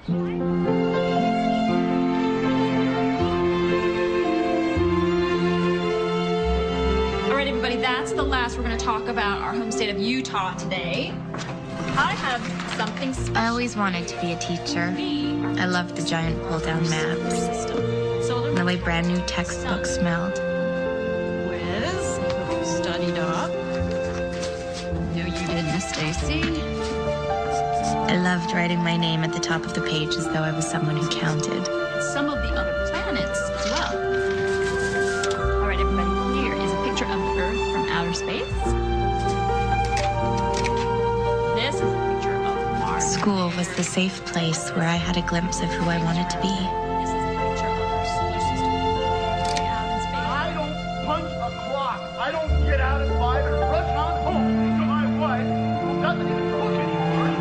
All right, everybody, that's the last. We're going to talk about our home state of Utah today. I have something special. I always wanted to be a teacher. I loved the giant pull-down maps. And the way brand new textbooks smelled. Quiz. Hope you studied up. No, you did, Miss Stacy. I loved writing my name at the top of the page as though I was someone who counted. Some of the other planets as well. All right, everybody, here is a picture of the Earth from outer space. This is a picture of Mars. School was the safe place where I had a glimpse of who I wanted to be. This is a picture of our solar system. Way out in space. I don't punch a clock. I don't get out at 5 and rush on home to my wife who doesn't even cook anymore.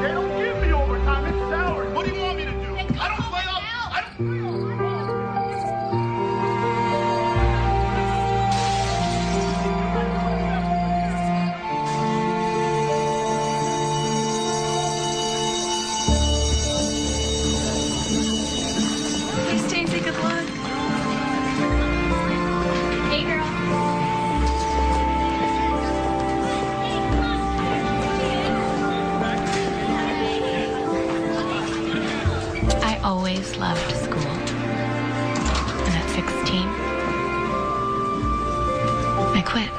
They don't give me overtime. It's salary. What do you want me to do? I don't play up. I don't... Hey, Stacey, good luck. Hey, girl. I always loved school. And at 16, I quit.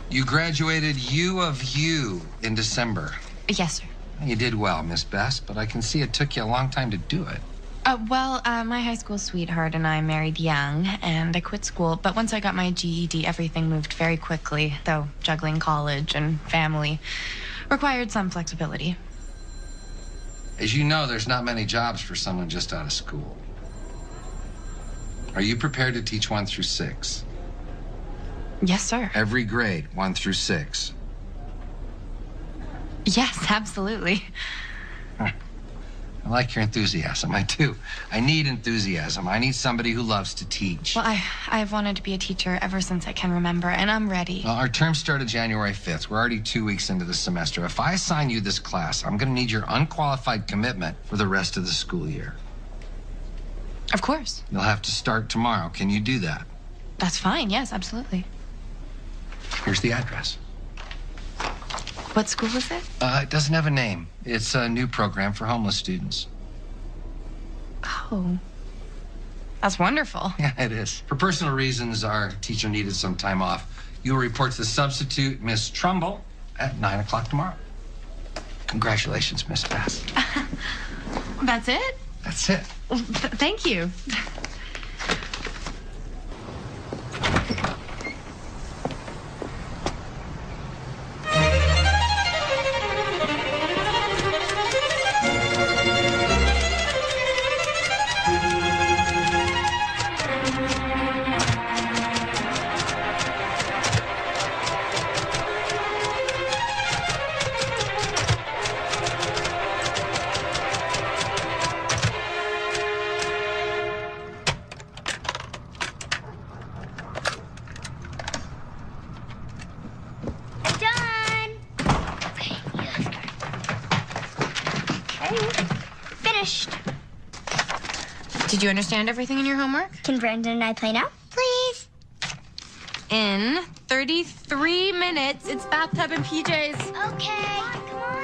You graduated U of U in December. Yes, sir. You did well, Miss Best, but I can see it took you a long time to do it. My high school sweetheart and I married young, and I quit school. But once I got my GED, everything moved very quickly, though juggling college and family required some flexibility. As you know, there's not many jobs for someone just out of school. Are you prepared to teach 1 through 6? Yes, sir. Every grade, 1 through 6. Yes, absolutely. I like your enthusiasm. I do. I need enthusiasm. I need somebody who loves to teach. Well, I've wanted to be a teacher ever since I can remember, and I'm ready. Well, our term started January 5th. We're already 2 weeks into the semester. If I assign you this class, I'm going to need your unqualified commitment for the rest of the school year. Of course. You'll have to start tomorrow. Can you do that? That's fine. Yes, absolutely. Here's the address. What school is it? It doesn't have a name. It's a new program for homeless students. Oh. That's wonderful. Yeah, it is. For personal reasons, our teacher needed some time off. You'll report to the substitute, Miss Trumbull, at 9 o'clock tomorrow. Congratulations, Miss Bass. That's it? That's it. Well, thank you. Finished. Did you understand everything in your homework? Can Brandon and I play now? Please. In 33 minutes, it's bathtub and PJs. Okay. Come on.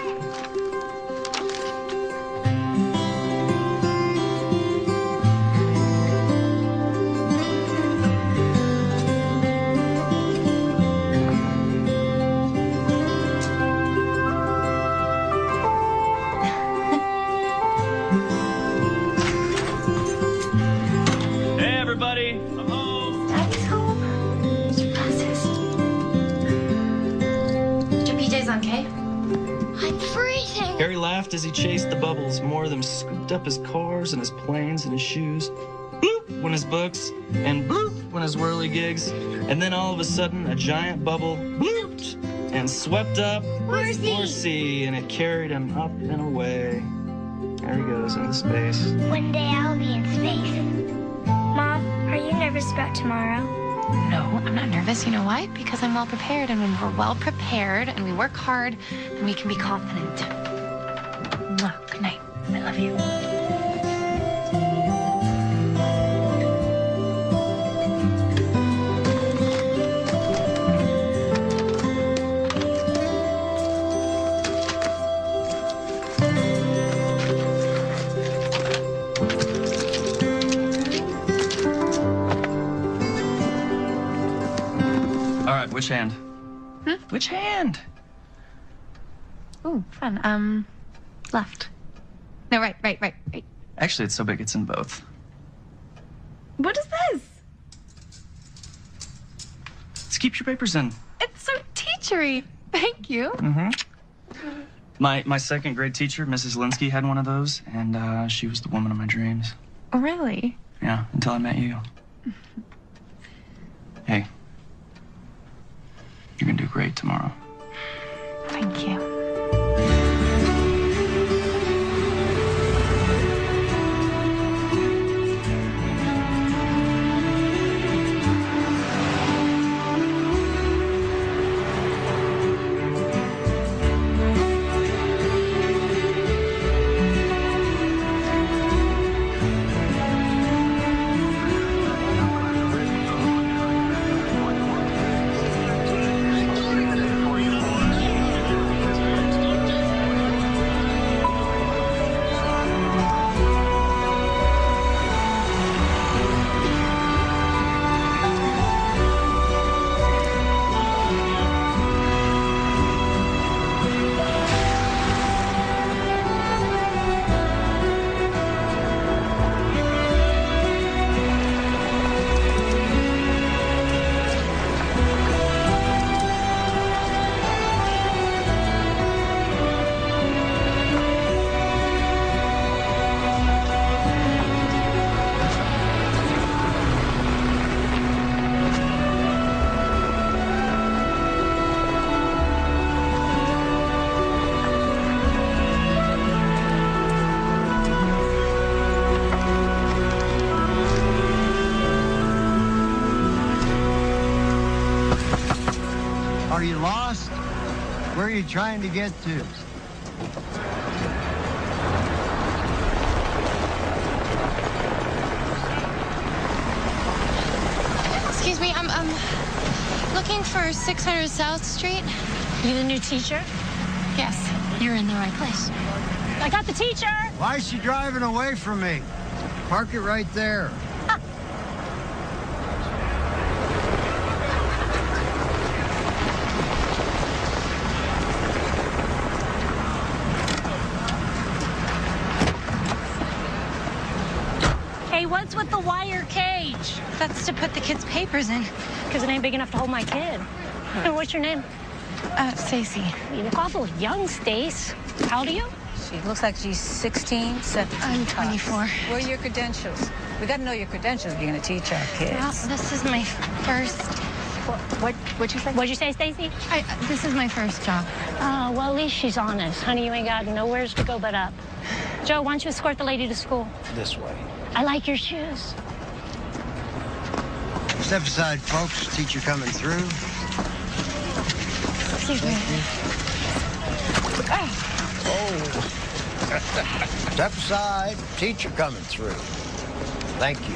Hey, everybody. I'm home. Daddy's home. Your PJs on, Kay? I'm freezing. Harry laughed as he chased the bubbles. More of them scooped up his cars and his planes and his shoes. Bloop went his books, and bloop went his whirligigs. And then all of a sudden, a giant bubble blooped and swept up Horsey, and it carried him up and away. There he goes into space. One day I'll be in space. Mom, are you nervous about tomorrow? No, I'm not nervous. You know why? Because I'm well prepared, and when we're well prepared and we work hard, then we can be confident. Mwah. Good night. I love you. All right, which hand? Which hand? Ooh, fun. Left. No, right. Actually, it's so big it's in both. What is this? Let's keep your papers in. It's so teachery. Thank you. My second grade teacher, Mrs. Linsky, had one of those, and she was the woman of my dreams. Oh, really? Yeah, until I met you. Hey, you're gonna do great tomorrow. Thank you. Are you lost? Where are you trying to get to? Excuse me, I'm looking for 600 South Street. You the new teacher? Yes. You're in the right place. I got the teacher. Why is she driving away from me? Park it right there. Hey, what's with the wire cage? That's to put the kids' papers in. Because it ain't big enough to hold my kid. And what's your name? Stacy. You look awful young, Stace. How old are you? She looks like she's 16, 17. I'm 24. Where are your credentials? We got to know your credentials if you're going to teach our kids. Well, this is my first. What'd you say? What'd you say, Stacy? This is my first job. Oh, well, at least she's honest. Honey, you ain't got nowheres to go but up. Joe, why don't you escort the lady to school? This way. I like your shoes. Step aside, folks. Teacher coming through. Excuse me. Oh. Step aside. Teacher coming through. Thank you.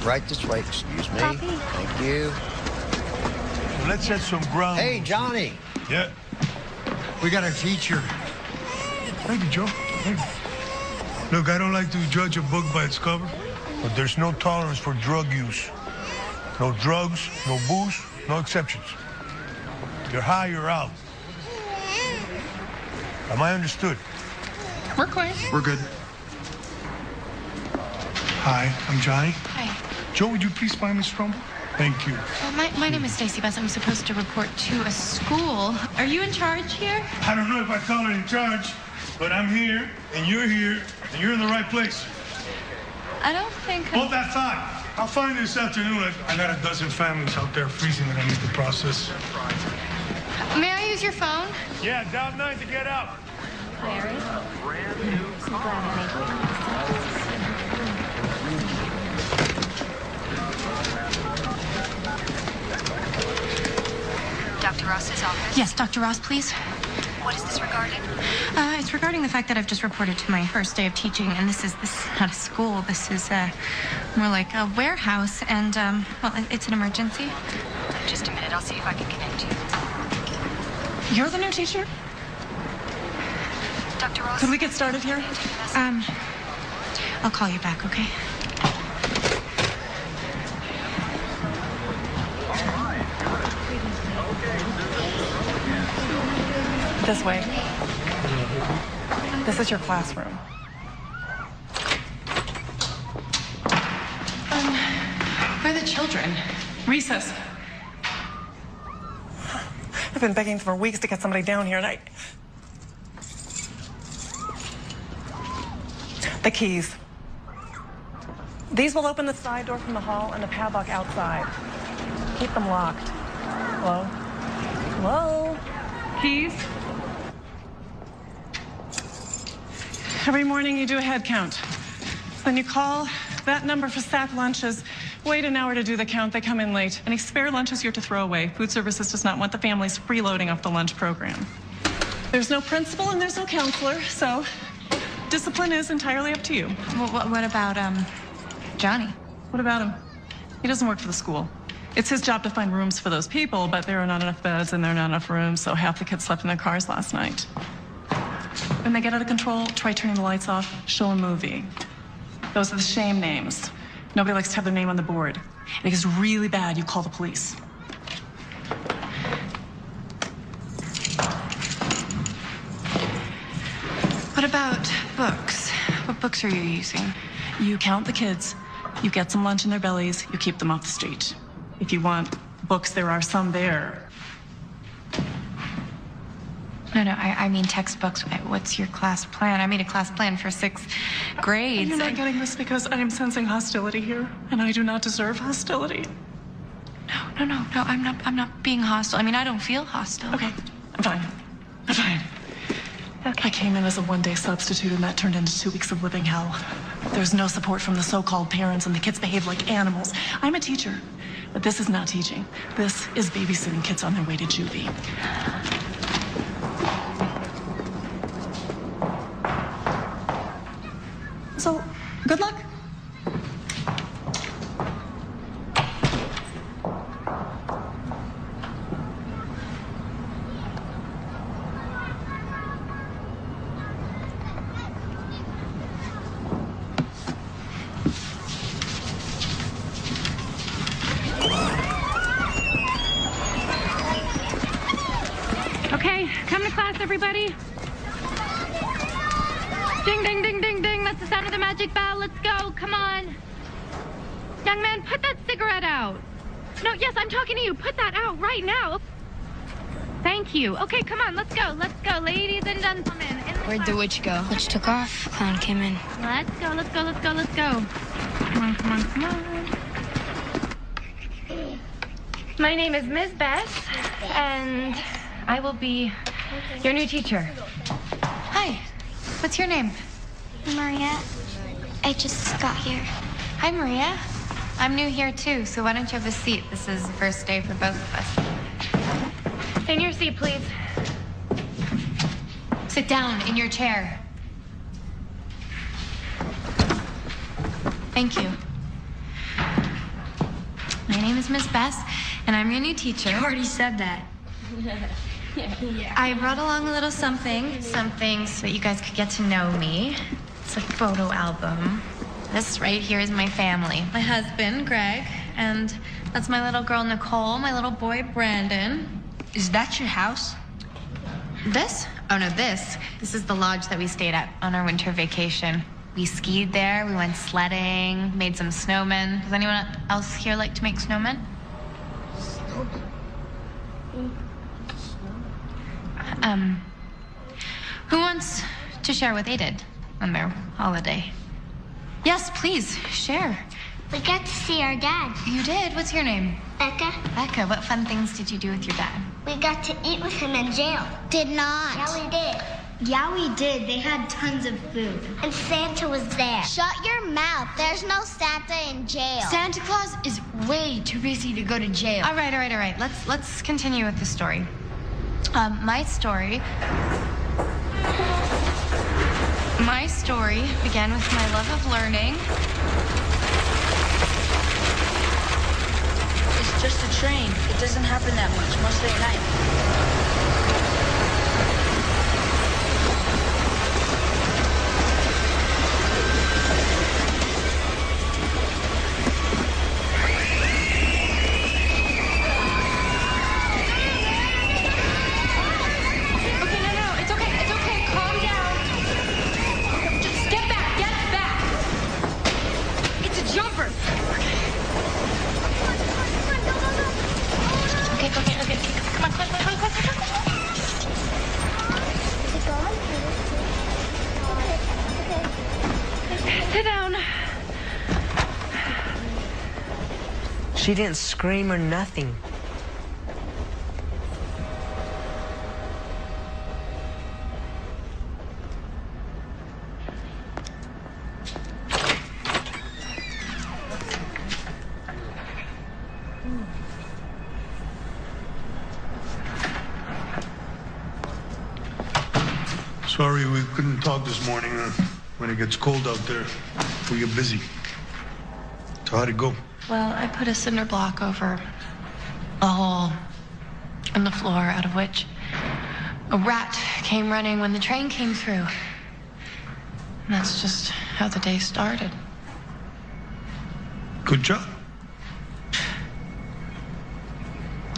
Right this way, excuse me. Copy. Thank you. Let's set some ground. Hey, Johnny. Yeah. We got a teacher. Thank you, Joe. Thank you. Look, I don't like to judge a book by its cover, but there's no tolerance for drug use. No drugs, no booze, no exceptions. You're high, you're out. Am I understood? We're clear. We're good. Hi, I'm Johnny. Hi. Joe, would you please find Miss Trumbull? Thank you. My name is Stacy Bess. I'm supposed to report to a school. Are you in charge here? I don't know if I call it in charge, but I'm here, and you're in the right place. I don't think. Hold that thought. I'll find you this afternoon. I got a dozen families out there freezing that I need to process. May I use your phone? Yeah, down 9 to get out. Larry? I'm glad I made it. Dr. Ross's office? Yes, Dr. Ross, please. What is this regarding? It's regarding the fact that I've just reported to my first day of teaching, and this is not a school. This is more like a warehouse, and well, it's an emergency. Just a minute, I'll see if I can connect you. You're the new teacher? Dr. Ross? Could we get started here? I'll call you back, okay? This way. This is your classroom. Where are the children? Recess. I've been begging for weeks to get somebody down here, and The keys. These will open the side door from the hall and the padlock outside. Keep them locked. Hello? Hello? Keys? Every morning you do a head count. Then you call that number for staff lunches. Wait an hour to do the count. They come in late. Any spare lunches you're to throw away. Food Services does not want the families freeloading off the lunch program. There's no principal and there's no counselor, so discipline is entirely up to you. What about, Johnny? What about him? He doesn't work for the school. It's his job to find rooms for those people, but there are not enough beds and there are not enough rooms, so half the kids slept in their cars last night. When they get out of control, try turning the lights off, show a movie. Those are the shame names. Nobody likes to have their name on the board. If it gets really bad, you call the police. What about books? What books are you using? You count the kids, you get some lunch in their bellies, you keep them off the street. If you want books, there are some there. No, I mean textbooks. What's your class plan? I made a class plan for 6th grade. You're not getting this because I am sensing hostility here, and I do not deserve hostility. No, I'm not being hostile. I mean, I don't feel hostile. Okay, I'm fine. Okay. I came in as a one-day substitute, and that turned into 2 weeks of living hell. There's no support from the so-called parents, and the kids behave like animals. I'm a teacher, but this is not teaching. This is babysitting kids on their way to juvie. So, good luck. Okay, come to class, everybody. Ding, ding, ding, ding, ding. That's the sound of the magic bell. Let's go. Come on. Young man, put that cigarette out. No, yes, I'm talking to you. Put that out right now. Thank you. Okay, come on. Let's go. Let's go, ladies and gentlemen. Where'd the witch go? Witch took off. Clown came in. Let's go, let's go, let's go, let's go. Come on, come on, come on. My name is Ms. Bess, and I will be your new teacher. Hi. What's your name? Maria, I just got here. Hi, Maria. I'm new here, too, so why don't you have a seat? This is the first day for both of us. Stay in your seat, please. Sit down in your chair. Thank you. My name is Miss Bess, and I'm your new teacher. You already said that. I brought along a little something so that you guys could get to know me. It's a photo album. This right here is my family. My husband, Greg, and that's my little girl, Nicole, my little boy, Brandon. Is that your house? This? Oh, no, this is the lodge that we stayed at on our winter vacation. We skied there, we went sledding, made some snowmen. Does anyone else here like to make snowmen? Who wants to share what they did on their holiday? Yes, please, share. We got to see our dad. You did? What's your name? Becca. Becca. What fun things did you do with your dad? We got to eat with him in jail. Did not. Yeah, we did. Yeah, we did. They had tons of food. And Santa was there. Shut your mouth. There's no Santa in jail. Santa Claus is way too busy to go to jail. All right. Let's continue with the story. My story began with my love of learning. It's just a train. It doesn't happen that much, mostly at night. Sit down. She didn't scream or nothing. Sorry we couldn't talk this morning. When it gets cold out there, we get busy. So how'd it go? Well, I put a cinder block over a hole in the floor out of which a rat came running when the train came through. And that's just how the day started. Good job.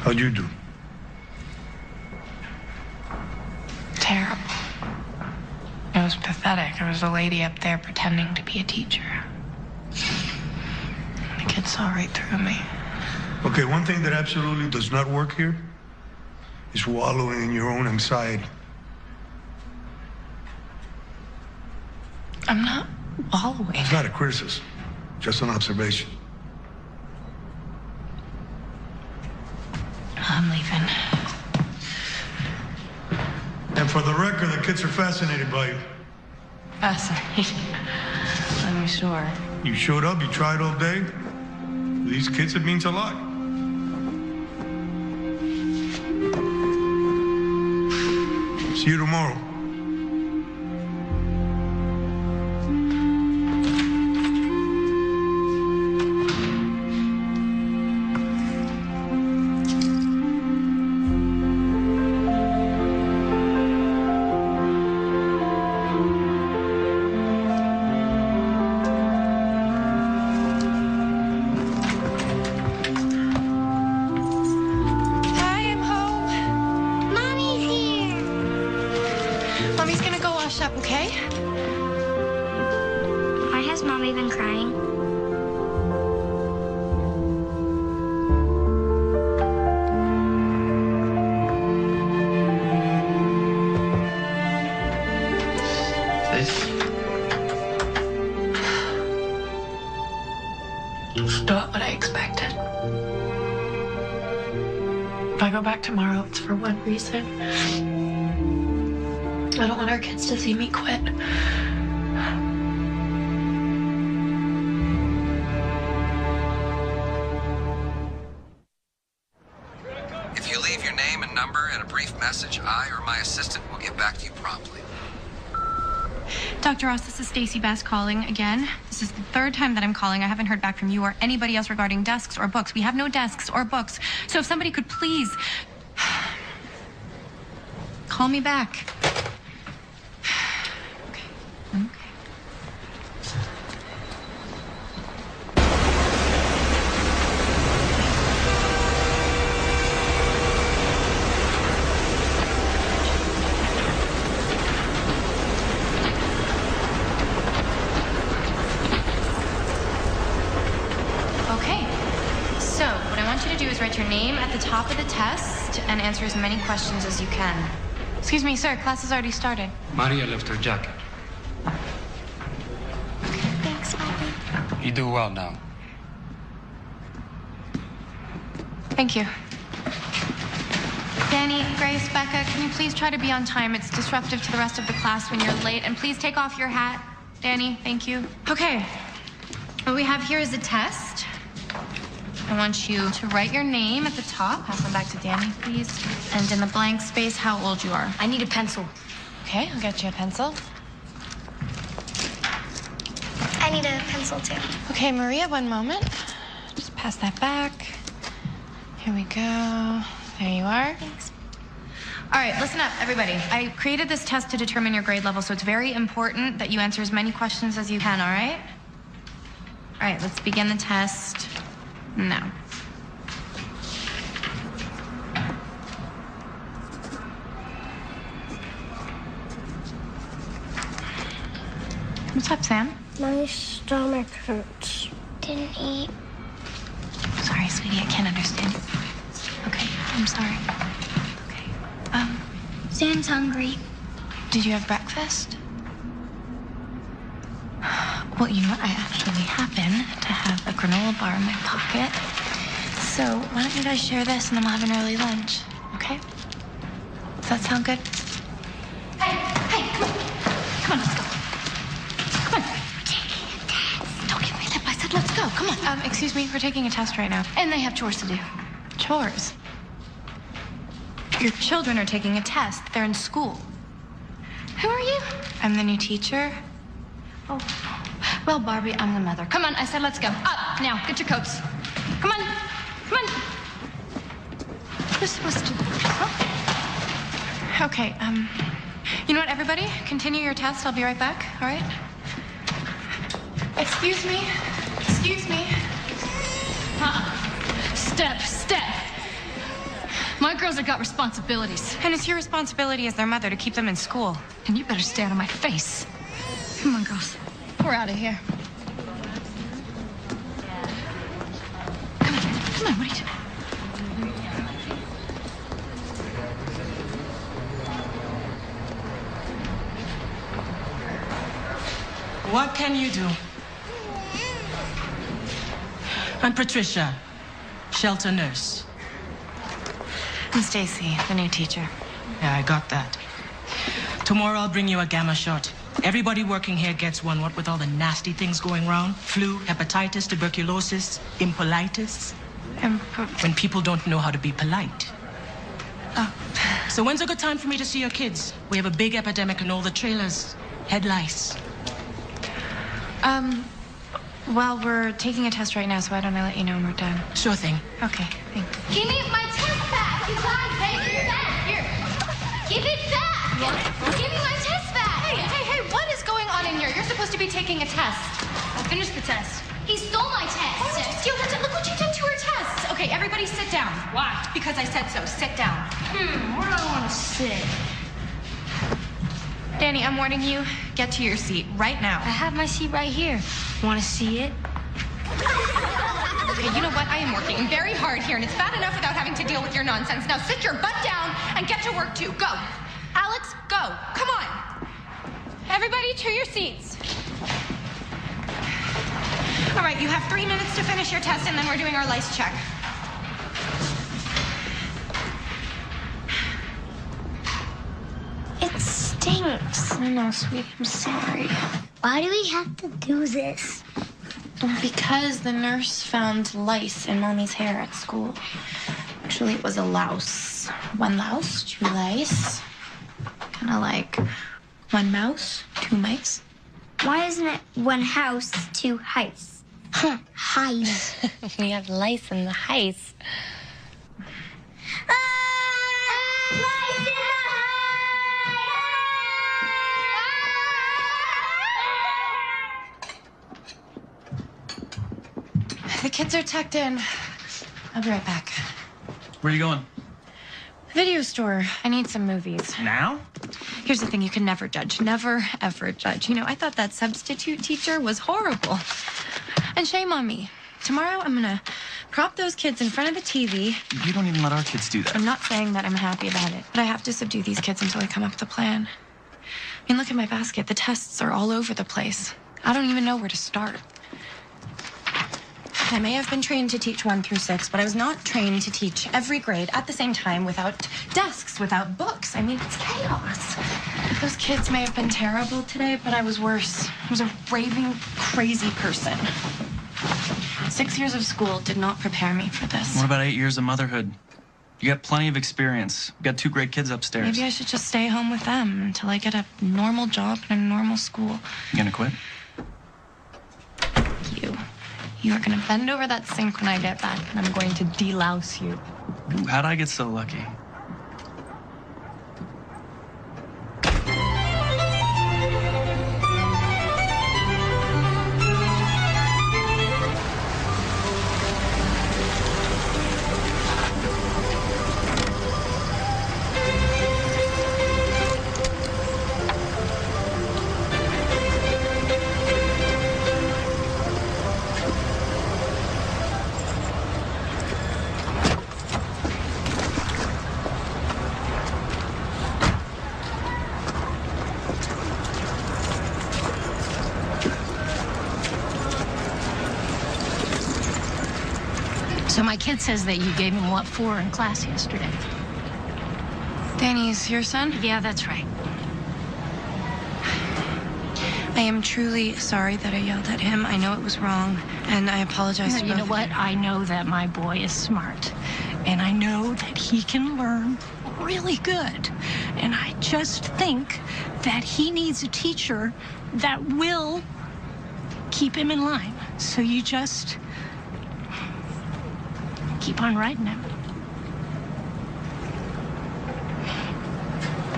How'd you do? Terrible. It was pathetic. There was a lady up there pretending to be a teacher. The kid saw right through me. Okay, one thing that absolutely does not work here is wallowing in your own anxiety. I'm not wallowing. It's not a criticism, just an observation. I'm leaving. And for the record, the kids are fascinated by you. Fascinated? I'm sure. You showed up, you tried all day. To these kids, it means a lot. See you tomorrow. Mommy's gonna go wash up, okay? Why has Mommy been crying? It's not what I expected. If I go back tomorrow, it's for one reason. I don't want our kids to see me quit. If you leave your name and number and a brief message, I or my assistant will get back to you promptly. Dr. Ross, this is Stacy Bass calling again. This is the third time that I'm calling. I haven't heard back from you or anybody else regarding desks or books. We have no desks or books. So if somebody could please call me back. Write your name at the top of the test and answer as many questions as you can. Excuse me, sir, class has already started. Maria left her jacket. Thanks, Mommy. You do well now. Thank you. Danny, Grace, Becca, can you please try to be on time? It's disruptive to the rest of the class when you're late. And please take off your hat. Danny, thank you. Okay. What we have here is a test. I want you to write your name at the top. Pass them back to Danny, please. And in the blank space, how old you are. I need a pencil. Okay, I'll get you a pencil. I need a pencil, too. Okay, Maria, one moment. Just pass that back. Here we go. There you are. Thanks. All right, listen up, everybody. I created this test to determine your grade level, so it's very important that you answer as many questions as you can, all right? All right, let's begin the test now. What's up, Sam? My stomach hurts. Didn't eat. Sorry, sweetie, I can't understand you. Okay, I'm sorry. Okay, Sam's hungry. did you have breakfast? Well, you know what? I actually happen to have a granola bar in my pocket. So why don't you guys share this and then we'll have an early lunch, okay? Does that sound good? Hey, come on. Come on, let's go. Come on. Taking a test. Don't give me lip. I said let's go. Come on. Excuse me, we're taking a test right now. And they have chores to do. Chores? Your children are taking a test. They're in school. Who are you? I'm the new teacher. Oh. Well, Barbie, I'm the mother. Come on, I said let's go. Up, now, get your coats. Come on, come on. You're supposed to... Huh? Okay, you know what, everybody? Continue your test. I'll be right back, all right? Excuse me. Excuse me. Step. My girls have got responsibilities. And it's your responsibility as their mother to keep them in school. And you better stay out of my face. Come on, girls. We're out of here. Come on, what are you doing? What can you do? I'm Patricia, shelter nurse. I'm Stacy, the new teacher. Yeah, I got that. Tomorrow I'll bring you a gamma shot. Everybody working here gets one, what with all the nasty things going around. Flu, hepatitis, tuberculosis, impolitis. When people don't know how to be polite. Oh. So when's a good time for me to see your kids? We have a big epidemic in all the trailers. Head lice. Well, we're taking a test right now, so why don't I let you know when we're done? Sure thing. Okay, thanks. Give me my test back, you guys. Give it back. Here. Give it back. Give me my test back. Hey, what is going on in here? You're supposed to be taking a test. I finished the test. He stole my test. Look what you did to her test. Okay, everybody sit down. Why? Because I said so. Sit down. Where do I want to sit? Danny, I'm warning you. Get to your seat right now. I have my seat right here. Want to see it? Okay, you know what? I am working very hard here, and it's bad enough without having to deal with your nonsense. Now sit your butt down and get to work, too. Go. Alex, go. Come on. Everybody to your seats. All right, you have 3 minutes to finish your test, and then we're doing our lice check. It stinks. I know, sweetie. I'm sorry. Why do we have to do this? Because the nurse found lice in Mommy's hair at school. Actually, it was a louse. 1 louse, 2 lice. Kind of like 1 mouse, 2 mice. Why isn't it 1 house, 2 heights? Highs. We have lice in the heights. Lice in the The kids are tucked in. I'll be right back. Where are you going? Video store. I need some movies. Now? Here's the thing, you can never judge. Never, ever judge. You know, I thought that substitute teacher was horrible. And shame on me. Tomorrow, I'm gonna prop those kids in front of the TV. You don't even let our kids do that. I'm not saying that I'm happy about it, but I have to subdue these kids until I come up with a plan. I mean, look at my basket. The tests are all over the place. I don't even know where to start. I may have been trained to teach 1 through 6, but I was not trained to teach every grade at the same time without desks, without books. I mean, it's chaos. Those kids may have been terrible today, but I was worse. I was a raving, crazy person. 6 years of school did not prepare me for this. What about 8 years of motherhood? You got plenty of experience. You got 2 great kids upstairs. Maybe I should just stay home with them until I get a normal job in a normal school. You gonna quit? You are going to bend over that sink when I get back, and I'm going to delouse you. Ooh, how'd I get so lucky? So my kid says that you gave him, what, 4 in class yesterday? Danny's your son? Yeah, that's right. I am truly sorry that I yelled at him. I know it was wrong, and I apologize to You both know of what? you. I know that my boy is smart, and I know that he can learn really good. And I just think that he needs a teacher that will keep him in line. So you just keep on writing him.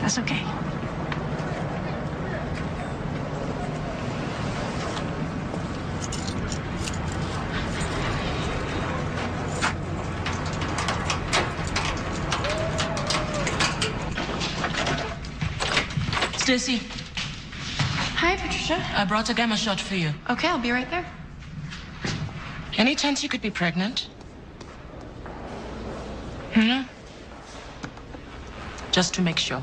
That's okay. Stacy, Hi, Patricia. I brought a gamma shot for you. Okay, I'll be right there. Any chance you could be pregnant? Just to make sure.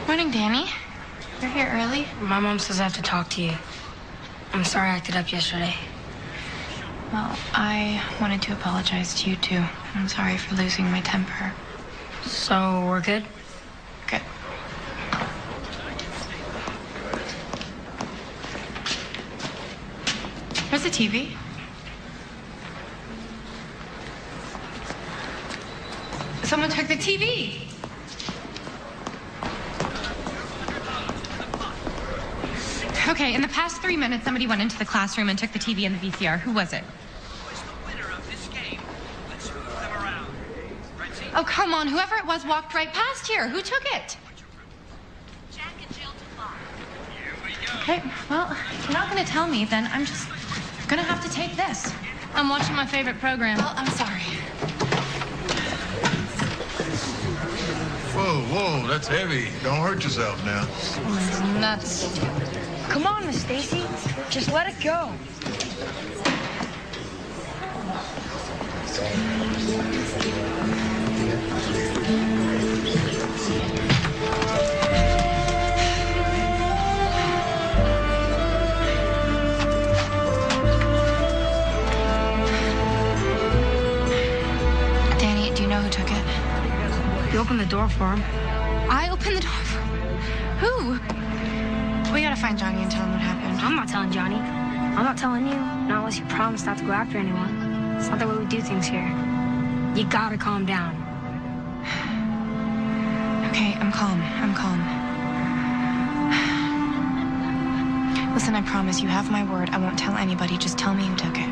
Morning, Danny. You're here early? My mom says I have to talk to you. I'm sorry I acted up yesterday. Well, I wanted to apologize to you, too. I'm sorry for losing my temper. So, we're good? Good. Where's the TV? Someone took the TV. Okay, in the past 3 minutes, somebody went into the classroom and took the TV and the VCR. Who was it? Oh, come on. Whoever it was walked right past here. Who took it? Okay, well, if you're not going to tell me, then I'm just going to have to take this. I'm watching my favorite program. Well, I'm sorry. Whoa, whoa, that's heavy. Don't hurt yourself now. Nuts. Come on, Miss Stacy. Just let it go. Danny, do you know who took it? You opened the door for him. I opened the door for who? We gotta find Johnny and tell him what happened. I'm not telling Johnny. I'm not telling you. Not unless you promise not to go after anyone. It's not the way we do things here. You gotta calm down. Okay, I'm calm. I'm calm. Listen, I promise you have my word. I won't tell anybody. Just tell me who took it.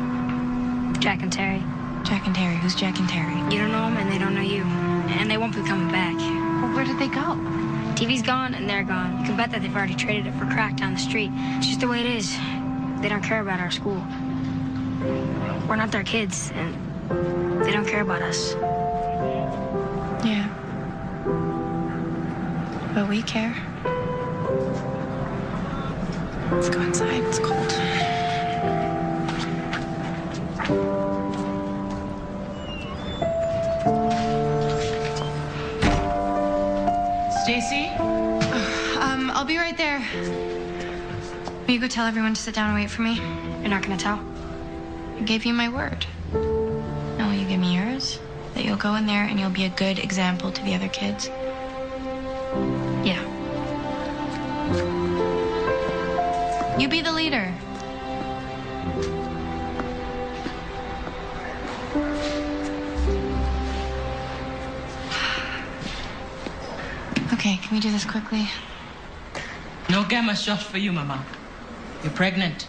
Jack and Terry. Jack and Terry. Who's Jack and Terry? You don't know them and they don't know you. And they won't be coming back. Well, where did they go? TV's gone and they're gone. You can bet that they've already traded it for crack down the street. It's just the way it is. They don't care about our school. We're not their kids, and they don't care about us. Yeah. But we care. Let's go inside. It's cold. Stacy? I'll be right there. Will you go tell everyone to sit down and wait for me? You're not gonna tell? I gave you my word. Now will you give me yours? That you'll go in there and you'll be a good example to the other kids? Yeah. You be the leader. Okay, can we do this quickly? No gamma shot for you, Mama. You're pregnant.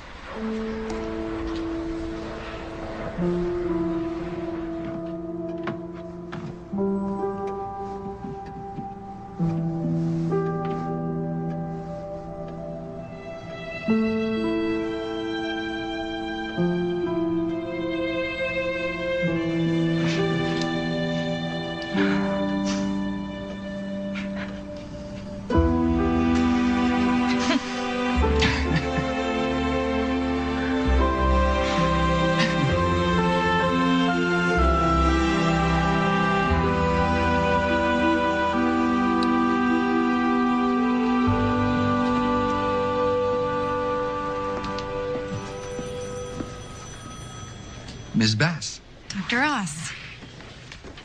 Ms. Bass. Dr. Ross.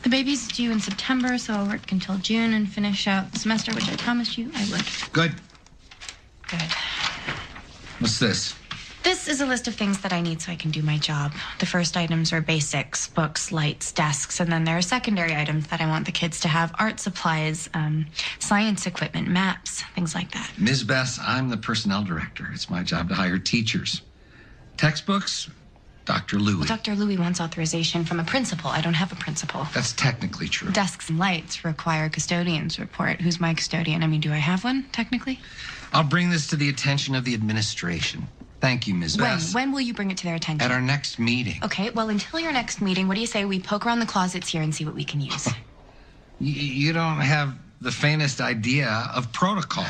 The baby's due in September, so I'll work until June and finish out the semester, which I promised you I would. Good. Good. What's this? This is a list of things that I need so I can do my job. The first items are basics, books, lights, desks, and then there are secondary items that I want the kids to have, art supplies, science equipment, maps, things like that. Ms. Bass, I'm the personnel director. It's my job to hire teachers. Textbooks, Dr. Louie. Well, Dr. Louie wants authorization from a principal. I don't have a principal. That's technically true. Desks and lights require a custodian's report. Who's my custodian? I mean, do I have one, technically? I'll bring this to the attention of the administration. Thank you, Ms. Bass. When will you bring it to their attention? At our next meeting. Okay, well, until your next meeting, what do you say we poke around the closets here and see what we can use? You don't have the faintest idea of protocol.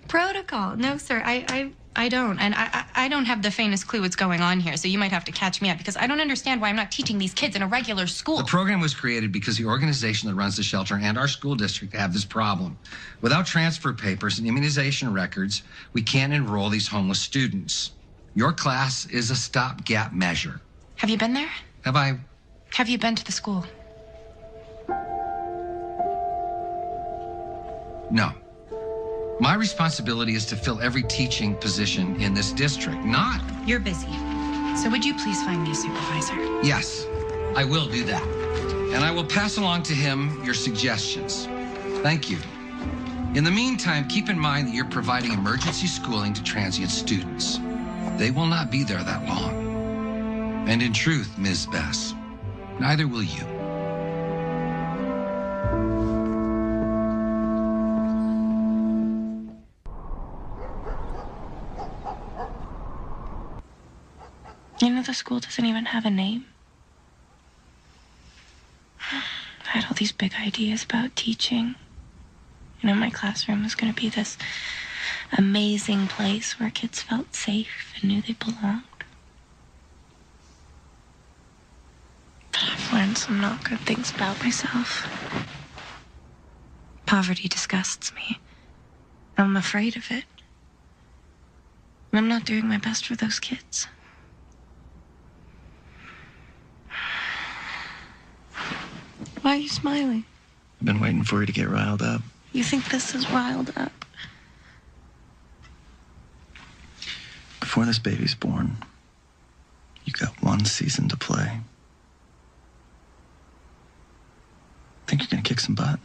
Protocol? No, sir, I don't. And I don't have the faintest clue what's going on here, so you might have to catch me up, because I don't understand why I'm not teaching these kids in a regular school. The program was created because the organization that runs the shelter and our school district have this problem. Without transfer papers and immunization records, we can't enroll these homeless students. Your class is a stopgap measure. Have you been there? Have I? Have you been to the school? No. My responsibility is to fill every teaching position in this district, not... You're busy. So would you please find me a supervisor? Yes, I will do that. And I will pass along to him your suggestions. Thank you. In the meantime, keep in mind that you're providing emergency schooling to transient students. They will not be there that long. And in truth, Ms. Bass, neither will you. You know, the school doesn't even have a name. I had all these big ideas about teaching. You know, my classroom was going to be this amazing place where kids felt safe and knew they belonged. But I've learned some not good things about myself. Poverty disgusts me. I'm afraid of it. And I'm not doing my best for those kids. Why are you smiling? I've been waiting for you to get riled up. You think this is riled up? Before this baby's born, you got one season to play. Think you're gonna kick some butt?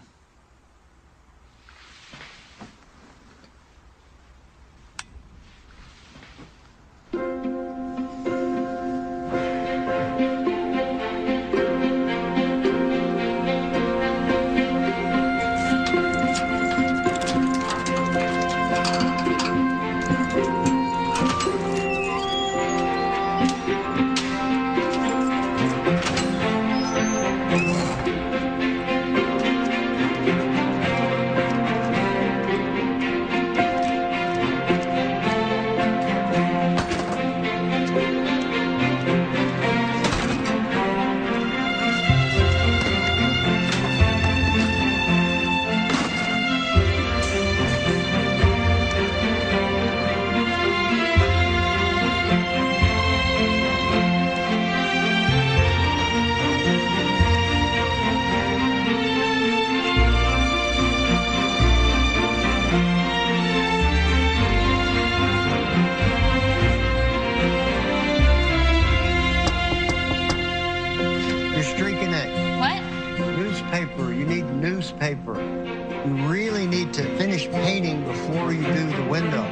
windows.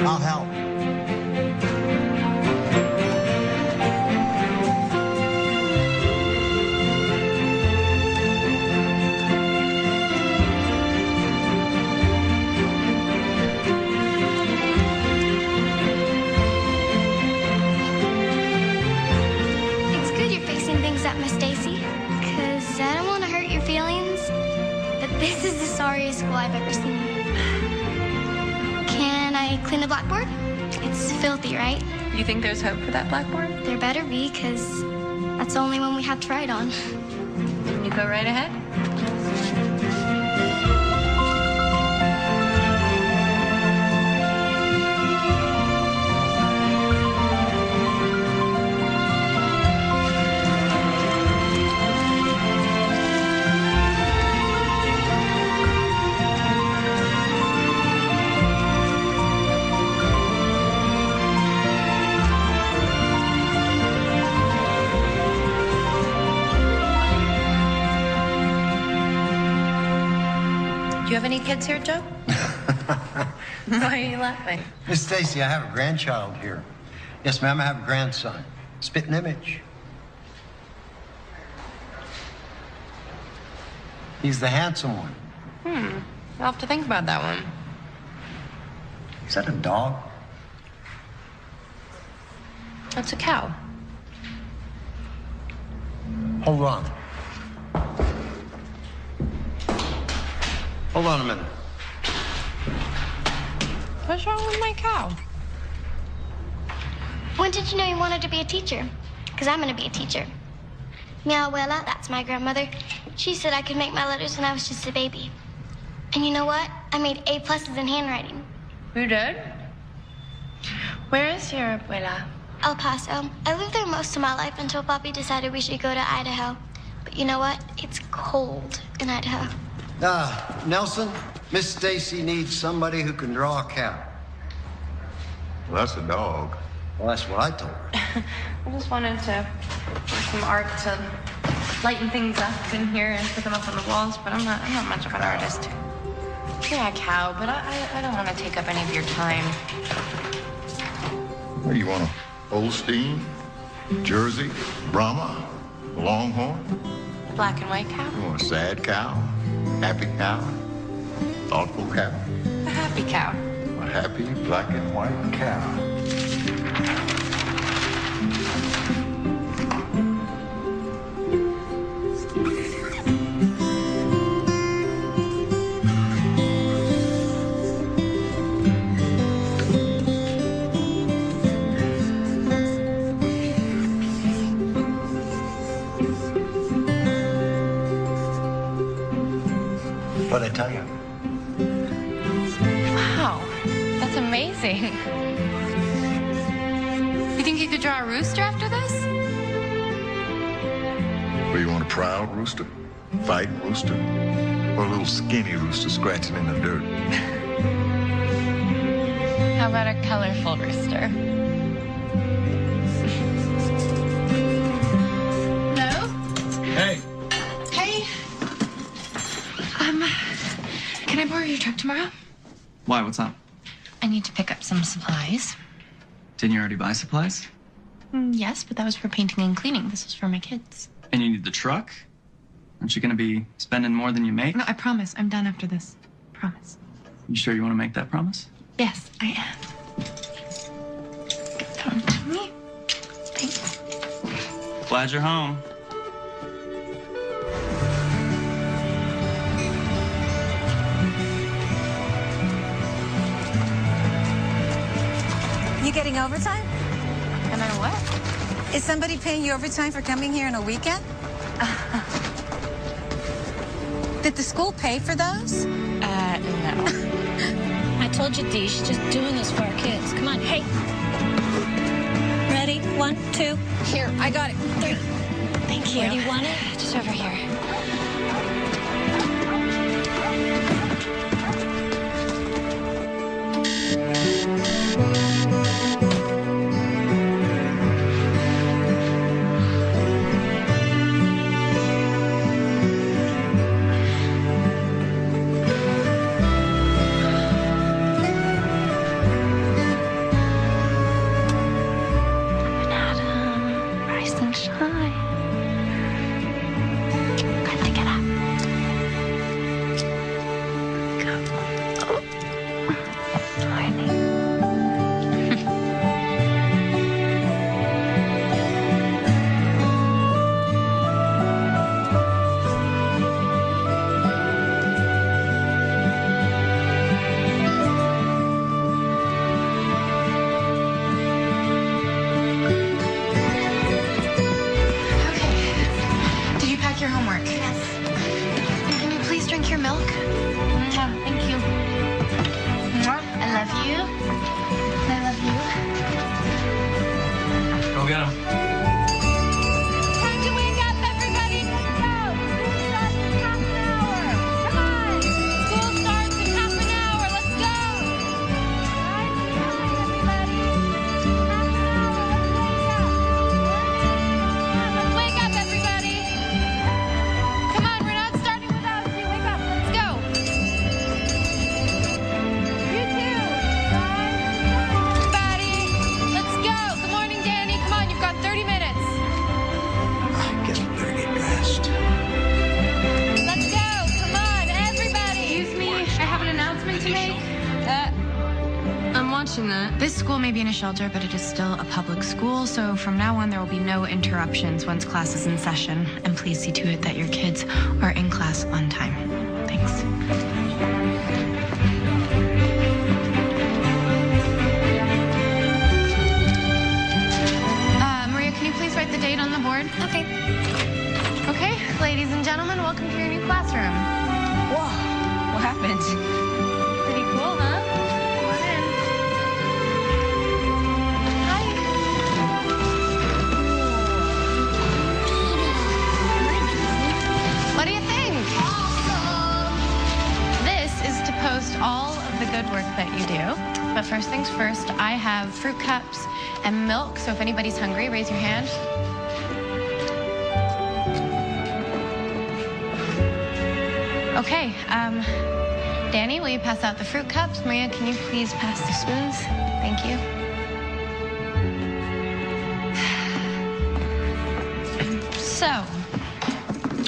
I'll help. It's good you're fixing things up, Miss Stacy, because I don't want to hurt your feelings, but this is the sorriest school I've ever seen. Can I clean the blackboard? It's filthy, right? You think there's hope for that blackboard? There better be, because that's the only one we have to write on. You go right ahead. Do you have any kids here, Joe? Why are you laughing? Miss Stacy, I have a grandchild here. Yes, ma'am, I have a grandson. Spitting image. He's the handsome one. I'll have to think about that one. Is that a dog? That's a cow. Hold on. Hold on a minute. What's wrong with my cow? When did you know you wanted to be a teacher? Because I'm going to be a teacher. Mi abuela, that's my grandmother, she said I could make my letters when I was just a baby. And you know what? I made A+ in handwriting. You did? Where is your abuela? El Paso. I lived there most of my life until Papi decided we should go to Idaho. But you know what? It's cold in Idaho. Nelson, Miss Stacy needs somebody who can draw a cow. Well, that's a dog. Well, that's what I told her. I just wanted to do some art to lighten things up in here and put them up on the walls, but I'm not much of an artist. Yeah, cow, but I don't want to take up any of your time. What do you want, a Holstein, Jersey, Brahma, Longhorn? Black and white cow? You want a sad cow, happy cow, thoughtful cow? A happy cow. A happy black and white cow. What'd I tell you? Wow, that's amazing. You think you could draw a rooster after this? Well, you want a proud rooster, fighting rooster, or a little skinny rooster scratching in the dirt? How about a colorful rooster? Hello? Hey. Hey. Can I borrow your truck tomorrow? Why? What's up? I need to pick up some supplies. Didn't you already buy supplies? Yes, but that was for painting and cleaning. This is for my kids. And you need the truck? Aren't you going to be spending more than you make? No, I promise. I'm done after this. Promise. You sure you want to make that promise? Yes, I am. Come to me. Thanks. Glad you're home. You getting overtime? Am I what? Is somebody paying you overtime for coming here on a weekend? Did the school pay for those? No. I told you, Dee, she's just doing this for our kids. Come on, hey. Ready? 1, 2. Here, I got it. 3. Thank you. Where do you want it? Just over here. This school may be in a shelter, but it is still a public school, so from now on there will be no interruptions once class is in session. And please see to it that your kids are in class on time. Thanks. Maria, can you please write the date on the board? Okay. Okay, ladies and gentlemen, welcome to your new classroom. Whoa, what happened? Pretty cool, huh? Come on in. Hi. What do you think? Awesome. This is to post all of the good work that you do. But first things first, I have fruit cups and milk, so if anybody's hungry, raise your hand. Okay, Danny, will you pass out the fruit cups? Maria, can you please pass the spoons? Thank you. So,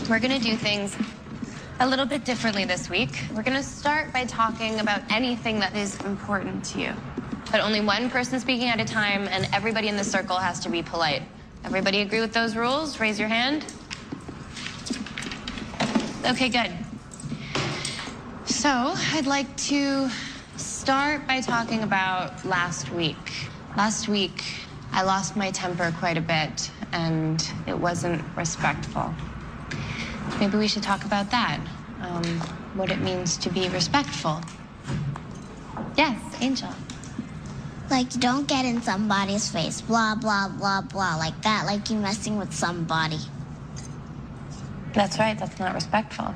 we're gonna do things a little bit differently this week. We're gonna start by talking about anything that is important to you. But only one person speaking at a time, and everybody in the circle has to be polite. Everybody agree with those rules? Raise your hand. Okay, good. So, I'd like to start by talking about last week. Last week, I lost my temper quite a bit, and it wasn't respectful. Maybe we should talk about that. What it means to be respectful. Yes, Angel. Like, don't get in somebody's face, blah, blah, blah, blah, like that, like you're messing with somebody. That's right, that's not respectful.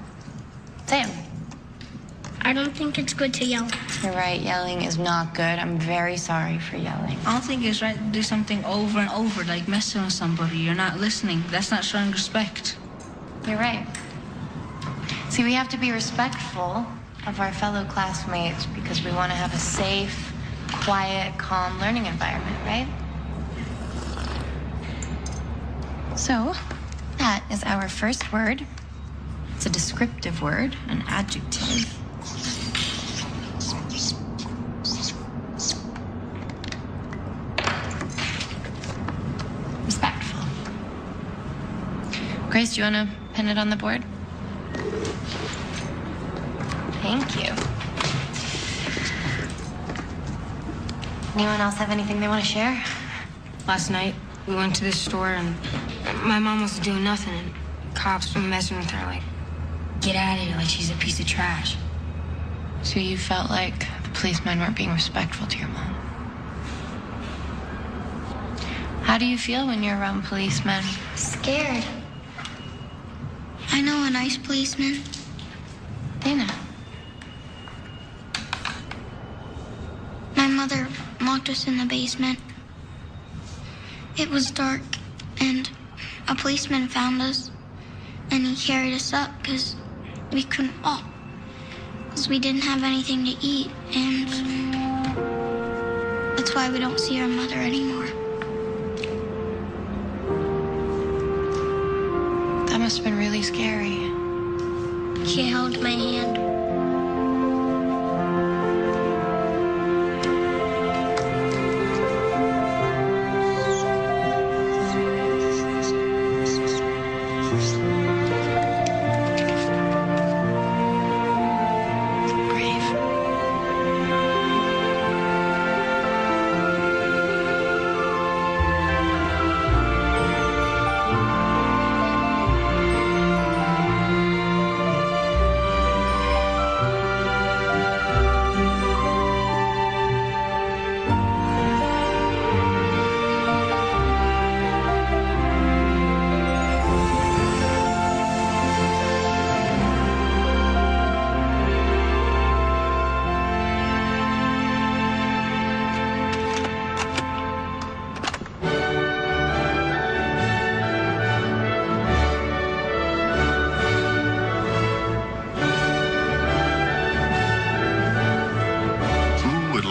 Sam. I don't think it's good to yell. You're right, yelling is not good. I'm very sorry for yelling. I don't think it's right to do something over and over, like messing with somebody. You're not listening. That's not showing respect. You're right. See, we have to be respectful of our fellow classmates because we want to have a safe, quiet, calm learning environment, right? So, that is our first word. It's a descriptive word, an adjective. Respectful. Grace, do you want to pin it on the board? Thank you. Anyone else have anything they want to share? Last night, we went to the store and my mom wasn't doing nothing and cops were messing with her like, get out of here, like she's a piece of trash. So you felt like the policemen weren't being respectful to your mom? How do you feel when you're around policemen? Scared. I know a nice policeman. Dana. My mother locked us in the basement. It was dark, and a policeman found us, and he carried us up because we couldn't walk, because we didn't have anything to eat, and that's why we don't see our mother anymore. That must have been really scary. She held my hand.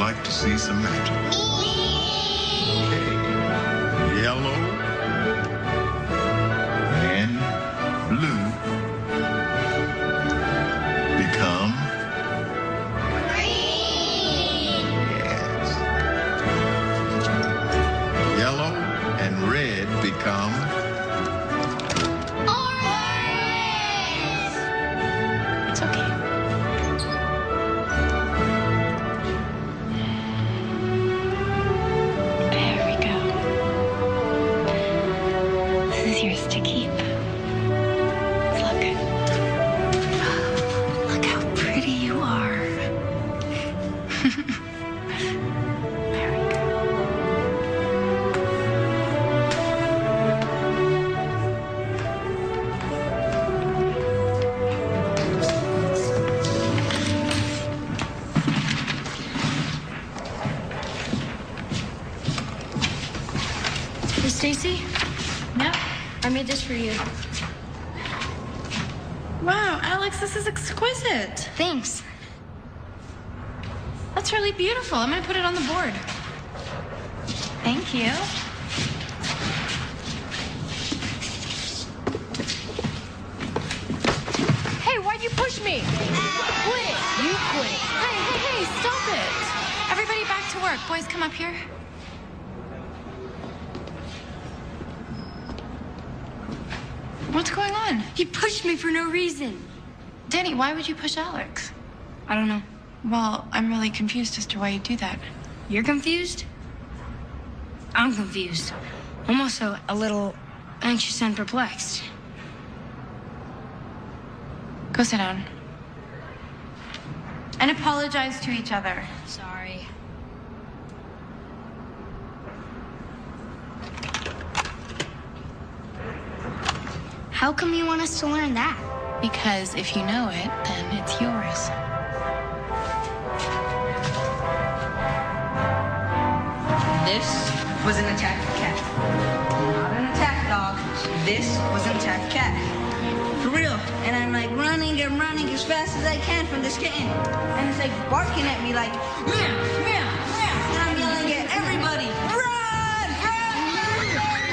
like to see some magic? Okay. Yellow and blue become green. Yes. Hey, Stacy? Yep. I made this for you. Wow, Alex, this is exquisite. Thanks. That's really beautiful. I'm gonna put it on the board. Thank you. Hey, why'd you push me? Quit. You quit. Hey, stop it. Everybody back to work. Boys, come up here. What's going on? He pushed me for no reason. Danny, why would you push Alex? I don't know. Well, I'm really confused as to why you do that. You're confused? I'm confused. I'm also a little anxious and perplexed. Go sit down. And apologize to each other. Sorry. How come you want us to learn that? Because if you know it, then it's yours. This was an attacked cat. Not an attacked dog. This was an attacked cat. For real. And I'm like running and running as fast as I can from this kitten. And it's like barking at me like, meow, meow, meow. And I'm yelling at everybody, run, run, run,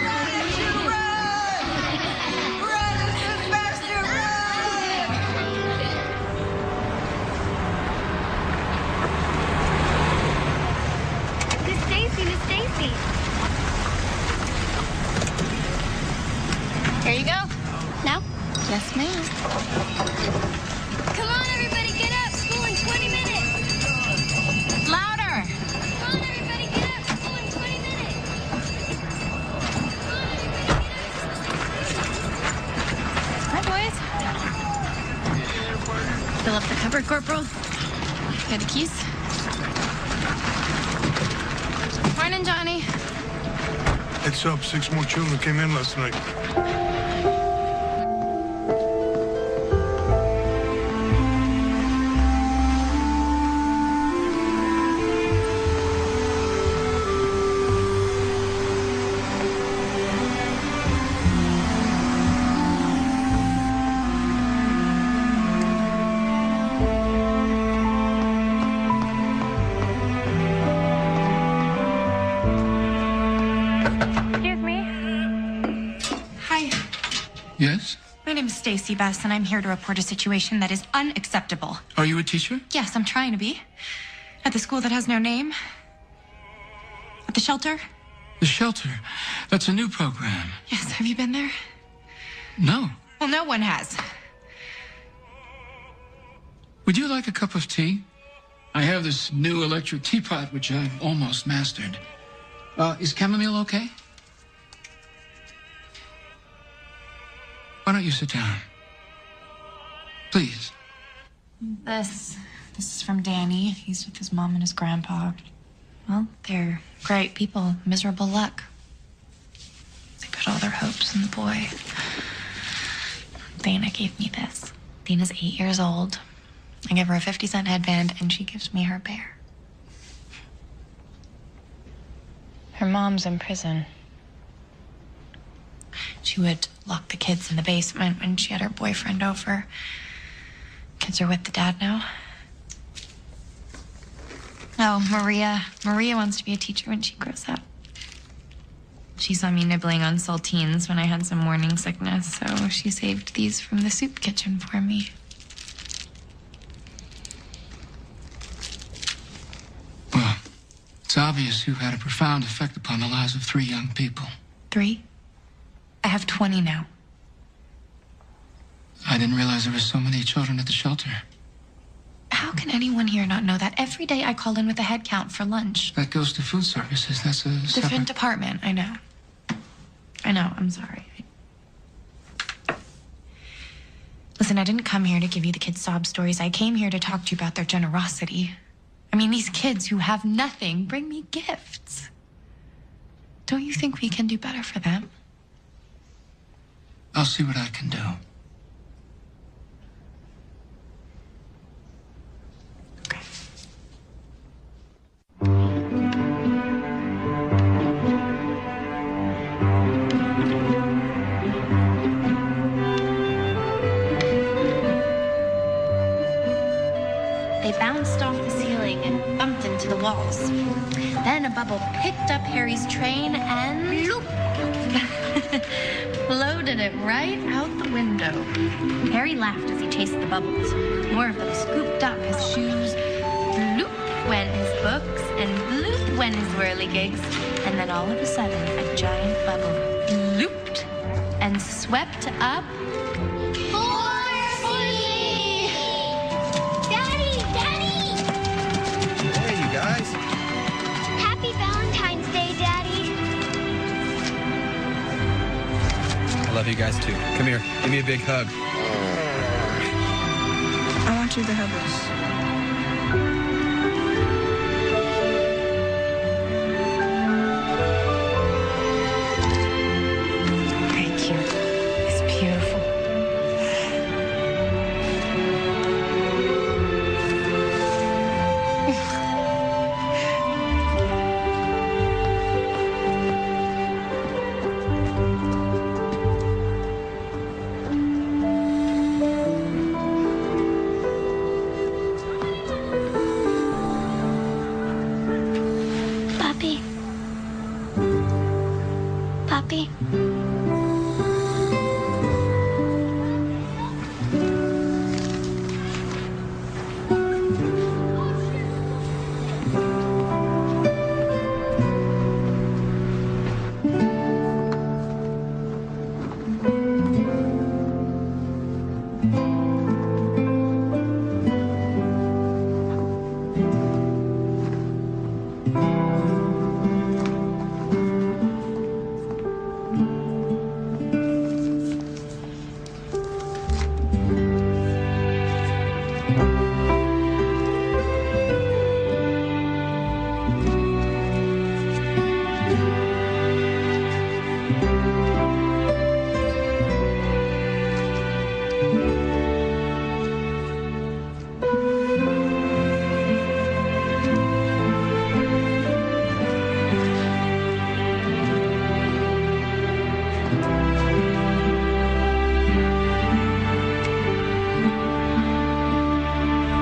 run, run, this is faster, run. Miss Stacy, Miss Stacy. Here you go. Now? Yes, ma'am. Come on, everybody, get up. School in 20 minutes. Louder. Come on, everybody, get up. School in 20 minutes. Hi, boys. Fill up the cupboard, Corporal. Got the keys. Morning, Johnny. Heads up, 6 more children came in last night. Excuse me. Hi. Yes? My name is Stacy Bess, and I'm here to report a situation that is unacceptable. Are you a teacher? Yes, I'm trying to be. At the school that has no name. At the shelter. The shelter. That's a new program. Yes, have you been there? No. Well, no one has. Would you like a cup of tea? I have this new electric teapot, which I've almost mastered. Is chamomile okay? Why don't you sit down? Please. This is from Danny. He's with his mom and his grandpa. Well, they're great people. Miserable luck. They put all their hopes in the boy. Dana gave me this. Dana's 8 years old. I give her a 50-cent headband, and she gives me her bear. Her mom's in prison. She would lock the kids in the basement when she had her boyfriend over. Kids are with the dad now. Oh, Maria. Maria wants to be a teacher when she grows up. She saw me nibbling on saltines when I had some morning sickness, so she saved these from the soup kitchen for me. Well, it's obvious you've had a profound effect upon the lives of 3 young people. 3? I have 20 now. I didn't realize there were so many children at the shelter. How can anyone here not know that? Every day I call in with a head count for lunch. That goes to food services. That's a Different separate... department, I know. I know, I'm sorry. Listen, I didn't come here to give you the kids sob stories. I came here to talk to you about their generosity. I mean, these kids who have nothing bring me gifts. Don't you think we can do better for them? I'll see what I can do. walls. Then a bubble picked up Harry's train and loop, floated it right out the window. Harry laughed as he chased the bubbles. More of them scooped up his shoes. Bloop went his books, and bloop went his whirligigs. And then all of a sudden, a giant bubble looped and swept up. Daddy! Daddy! Hey, you guys. Happy Valentine's Day, Daddy. I love you guys too. Come here. Give me a big hug. I want you to have this. Thank you. It's beautiful. Papi. Papi.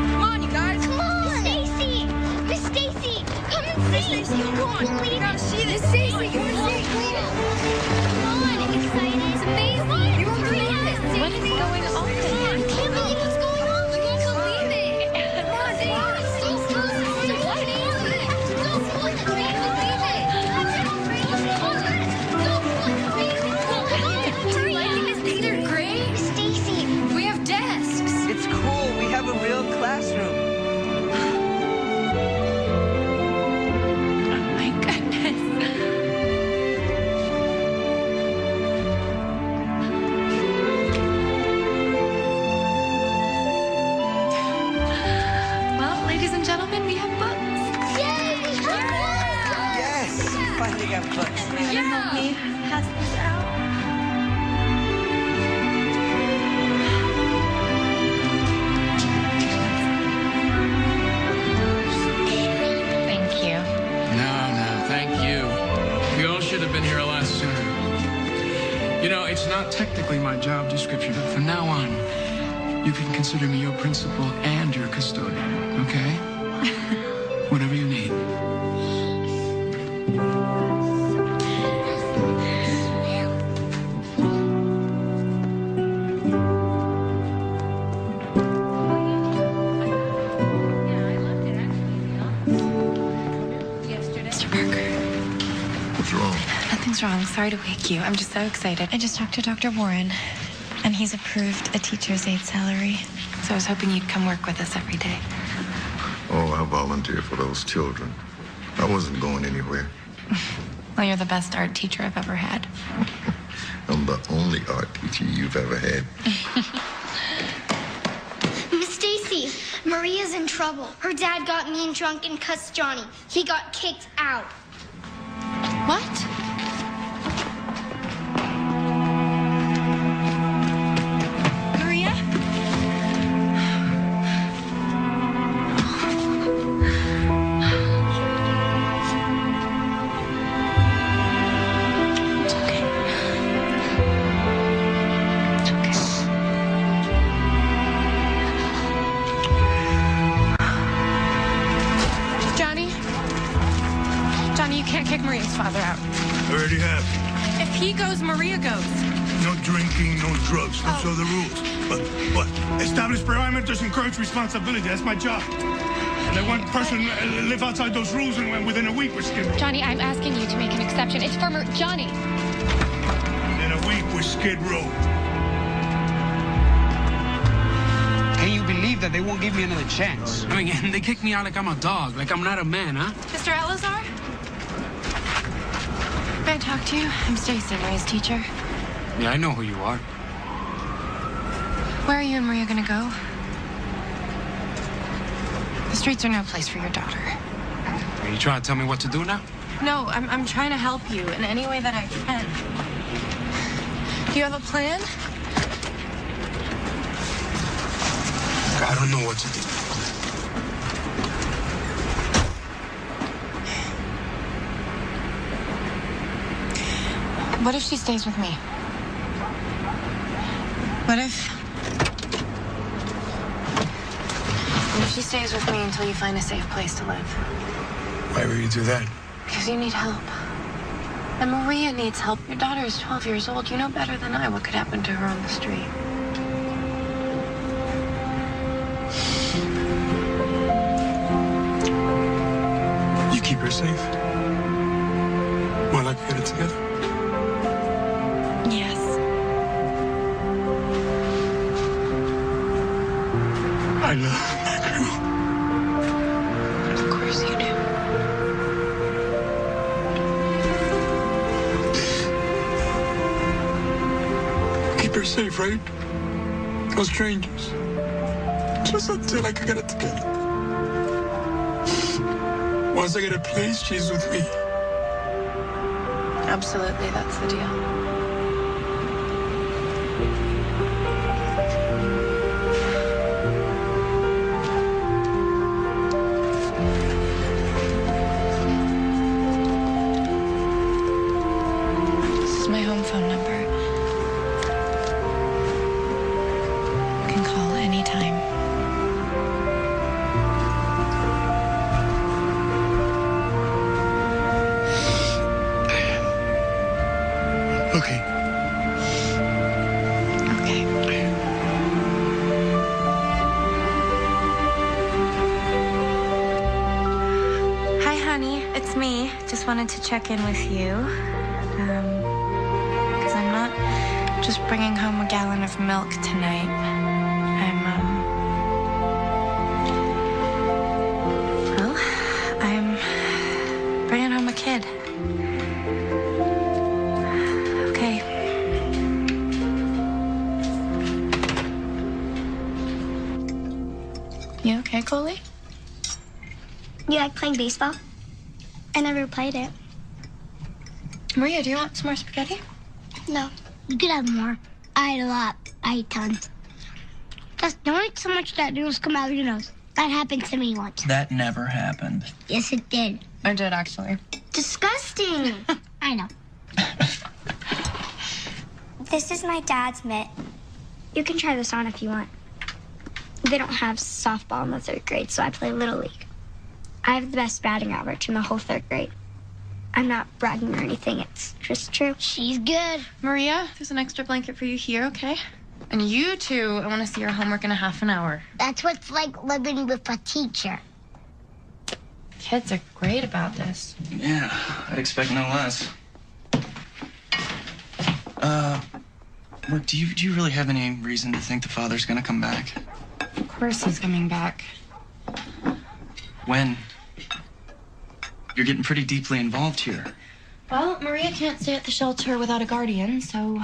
Come on, you guys. Come on. Stacy! Miss Stacy! Come and see! Come on. Believe Gotta it. see this. Miss Stacy, come and see! Come on, excited. It's amazing. You won't believe it. What is going on? I can't believe what's going on. You won't believe it. Come on, Stacy. What is it? Don't believe it. These are great. Stacy, We have desks. It's cool. We have a real classroom. Oh my goodness. Well, ladies and gentlemen, we have books. Yes. Finally got books. You help me pass this out. Thank you. No, thank you. We all should have been here a lot sooner. You know, it's not technically my job description, but from now on, you can consider me your principal and your custodian, okay? Whatever you need. Mr. Parker. What's wrong? Nothing's wrong. Sorry to wake you. I'm just so excited. I just talked to Dr. Warren, and he's approved a teacher's aide salary. So I was hoping you'd come work with us every day. Oh, I volunteer for those children. I wasn't going anywhere. Well, you're the best art teacher I've ever had. I'm the only art teacher you've ever had. Miss Stacy, Maria's in trouble. Her dad got mean drunk and cussed Johnny. He got kicked out. What? Maria? It's okay. It's okay. Johnny, already have. If he goes, Maria goes. No drinking, no drugs. Those are the rules. But what? Establish parameters, encourage responsibility. That's my job. And let one person live outside those rules, and within a week we're Skid Row. Johnny, I'm asking you to make an exception. It's for Johnny. Within a week we're Skid Row. Can you believe that they won't give me another chance? I mean, they kick me out like I'm a dog, like I'm not a man, huh? Mr. Elazar? May I talk to you? I'm Stacy, Maria's teacher. Yeah, I know who you are. Where are you and Maria gonna go? The streets are no place for your daughter. Are you trying to tell me what to do now? No, I'm trying to help you in any way that I can. Do you have a plan? I don't know what to do. What if she stays with me? What if she stays with me until you find a safe place to live? Why would you do that? Because you need help. And Maria needs help. Your daughter is 12 years old. You know better than I what could happen to her on the street. You keep her safe? While I get it together? Yes. I love my girl. Of course you do. Keep her safe, right? No strangers. Just until I can get it together. Once I get a place, she's with me. Absolutely, that's the deal. This is my home phone number. You can call anytime. Okay. Okay. Hi, honey. It's me. Just wanted to check in with you. Because I'm not just bringing home a gallon of milk tonight. I'm bringing home a kid. Okay. You okay, Coley? You like playing baseball? I never played it. Maria, do you want some more spaghetti? No. You could have more. I ate a lot. I ate tons. Just don't eat so much that noodles come out of your nose. That happened to me once. That never happened. Yes, it did. I did, actually. Disgusting. I know. This is my dad's mitt. You can try this on if you want. They don't have softball in the 3rd grade, so I play Little League. I have the best batting average in the whole 3rd grade. I'm not bragging or anything. It's just true. She's good. Maria, there's an extra blanket for you here, okay? And you two, I want to see your homework in a half an hour. That's what it's like living with a teacher. Kids are great about this. Yeah, I'd expect no less. Look, do you really have any reason to think the father's gonna come back? Of course he's coming back. When? You're getting pretty deeply involved here. Well, Maria can't stay at the shelter without a guardian, so...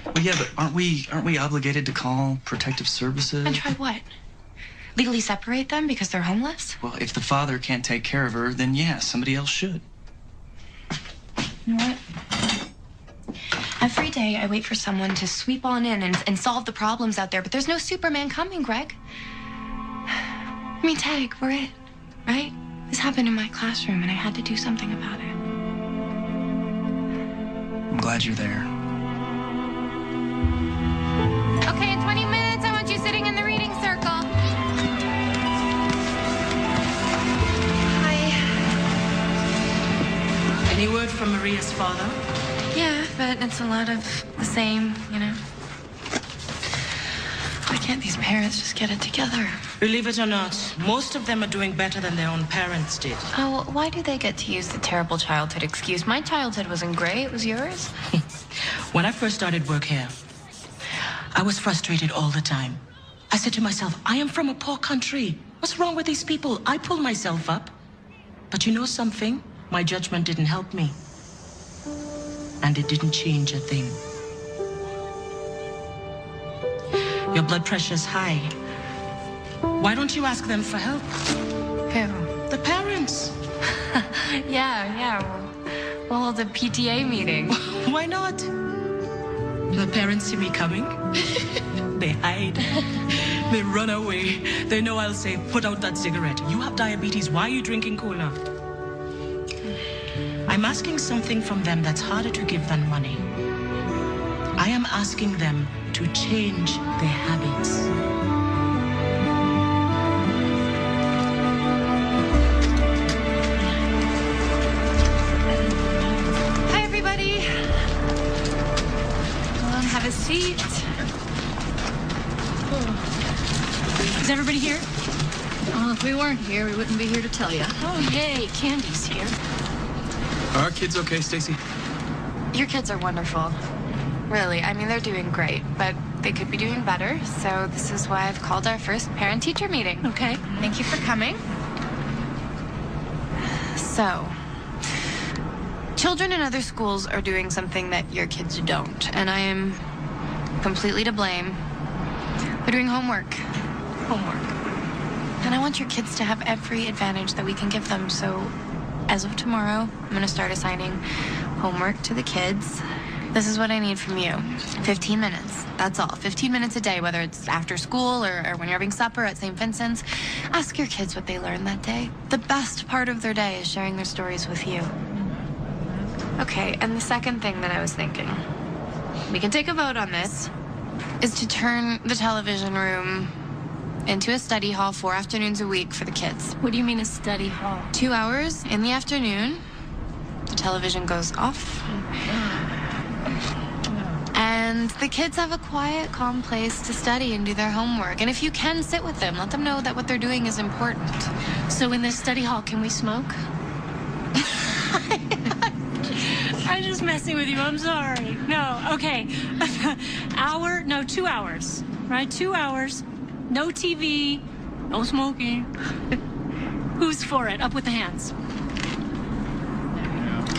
Well, yeah, but aren't we obligated to call protective services? And try what? Legally separate them because they're homeless? Well, if the father can't take care of her, then yeah, somebody else should. You know what? Every day I wait for someone to sweep on in and solve the problems out there, but there's no Superman coming, Greg. I mean, Tag, we're it, right? This happened in my classroom and I had to do something about it. I'm glad you're there. Okay, in 20 minutes, I want you sitting in the reading circle. Any word from Maria? serious father. Yeah, but it's a lot of the same, you know? Why can't these parents just get it together? Believe it or not, most of them are doing better than their own parents did. Oh, why do they get to use the terrible childhood excuse? My childhood wasn't great. It was yours. When I first started work here, I was frustrated all the time. I said to myself, I am from a poor country. What's wrong with these people? I pull myself up. But you know something? My judgment didn't help me. And it didn't change a thing. Your blood pressure's high. Why don't you ask them for help? Who? The parents. Yeah. We'll hold a PTA meeting. Why not? The parents see me coming. They hide. They run away. They know I'll say, put out that cigarette. You have diabetes. Why are you drinking cola? I'm asking something from them that's harder to give than money. I am asking them to change their habits. Hi, everybody. Come on, have a seat. Is everybody here? Well, if we weren't here, we wouldn't be here to tell you. Oh, yay, Candy's here. Are our kids okay, Stacy? Your kids are wonderful. Really, I mean, they're doing great, but they could be doing better. So this is why I've called our first parent-teacher meeting. Okay. Thank you for coming. So, children in other schools are doing something that your kids don't, and I am completely to blame. They're doing homework. And I want your kids to have every advantage that we can give them. So, as of tomorrow, I'm going to start assigning homework to the kids. This is what I need from you. 15 minutes. That's all. 15 minutes a day, whether it's after school or when you're having supper at St. Vincent's. Ask your kids what they learned that day. The best part of their day is sharing their stories with you. Okay, and the second thing that I was thinking, we can take a vote on this, is to turn the television room into a study hall 4 afternoons a week for the kids. What do you mean a study hall? 2 hours in the afternoon. The television goes off. And the kids have a quiet, calm place to study and do their homework. And if you can, sit with them. Let them know that what they're doing is important. So in this study hall, can we smoke? I'm just messing with you. I'm sorry. No, okay. 2 hours. Right? 2 hours. No TV. No smoking. Who's for it? Up with the hands.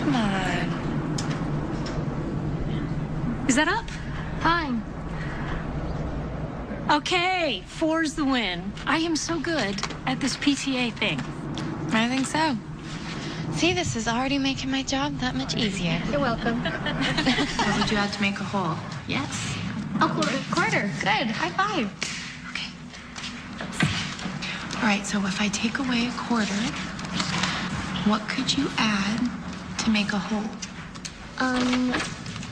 Come on. Is that up? Fine. Okay, 4's the win. I am so good at this PTA thing. I think so. See, this is already making my job that much easier. You're welcome. What would you add to make a whole? Yes. A quarter. Good. High five. Okay. All right, so if I take away a quarter, what could you add to make a whole?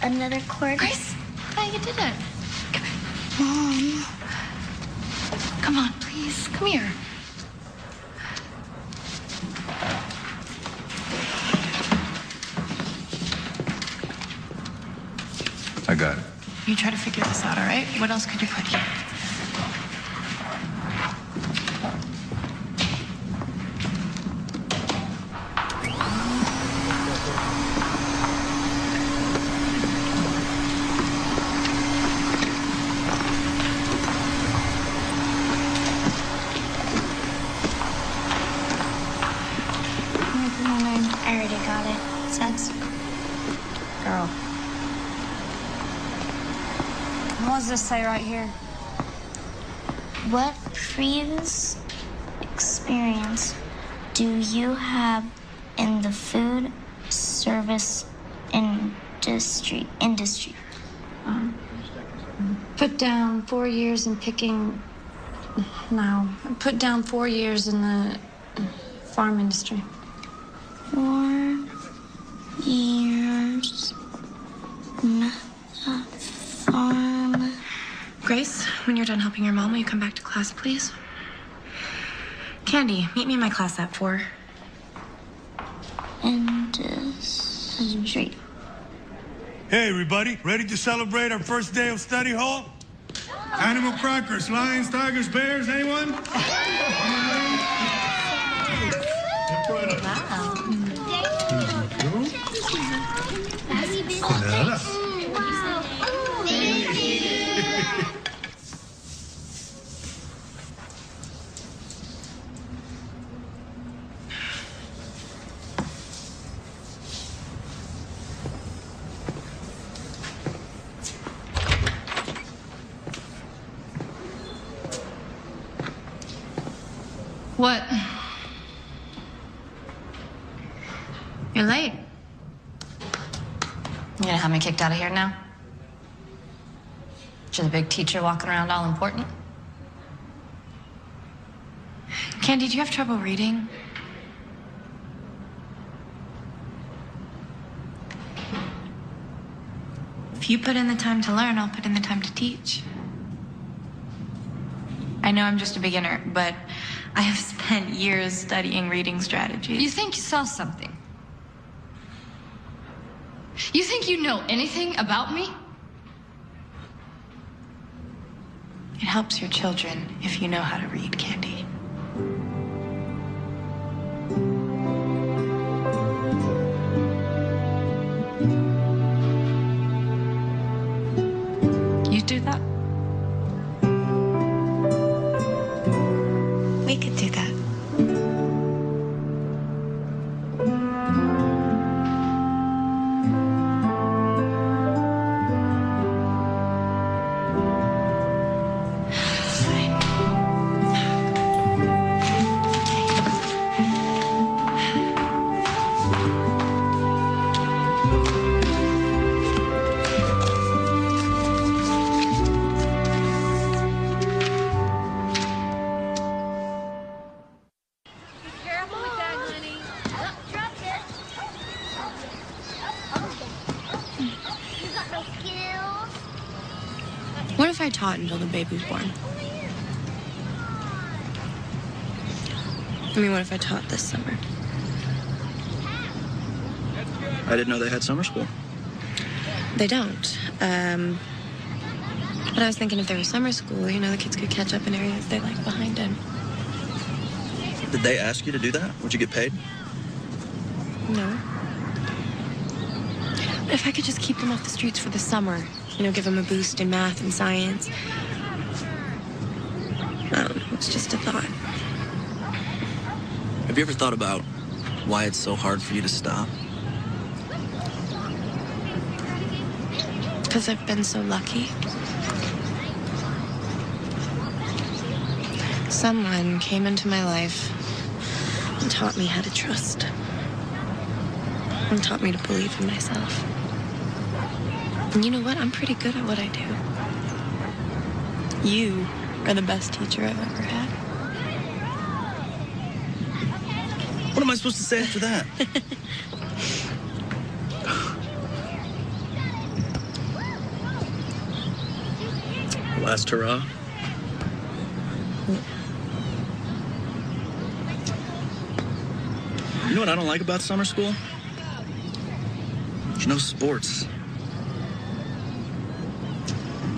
Another quarter. Grace, yeah, you did it. Mom. Come on, please. Come here. I got it. You try to figure this out, all right? What else could you put here? I already got it. It says, girl. What does this say right here? What previous experience do you have in the food service industry? Put down 4 years in picking. No, put down 4 years in the farm industry. 4 years in the farm. Grace, when you're done helping your mom, will you come back to class, please? Candy, meet me in my class at 4. Industry. Straight. Hey, everybody, ready to celebrate our first day of study hall? Animal crackers, lions, tigers, bears, anyone? What? You're late. You gonna have me kicked out of here now? She's a big teacher walking around all important. Candy, do you have trouble reading? If you put in the time to learn, I'll put in the time to teach. I know I'm just a beginner, but I have spent years studying reading strategies. You think you saw something? You think you know anything about me? It helps your children if you know how to read, Candy. You do that? We could do that. What if I taught until the baby was born? I mean, what if I taught this summer? I didn't know they had summer school. They don't. But I was thinking if there was summer school, you know, the kids could catch up in areas they like behind him. Did they ask you to do that? Would you get paid? No. But if I could just keep them off the streets for the summer, you know, give them a boost in math and science. I don't know, it's just a thought. Have you ever thought about why it's so hard for you to stop? Because I've been so lucky. Someone came into my life and taught me how to trust. And taught me to believe in myself. And you know what? I'm pretty good at what I do. You are the best teacher I've ever had. What am I supposed to say after that? Last hurrah. You know what I don't like about summer school? There's no sports.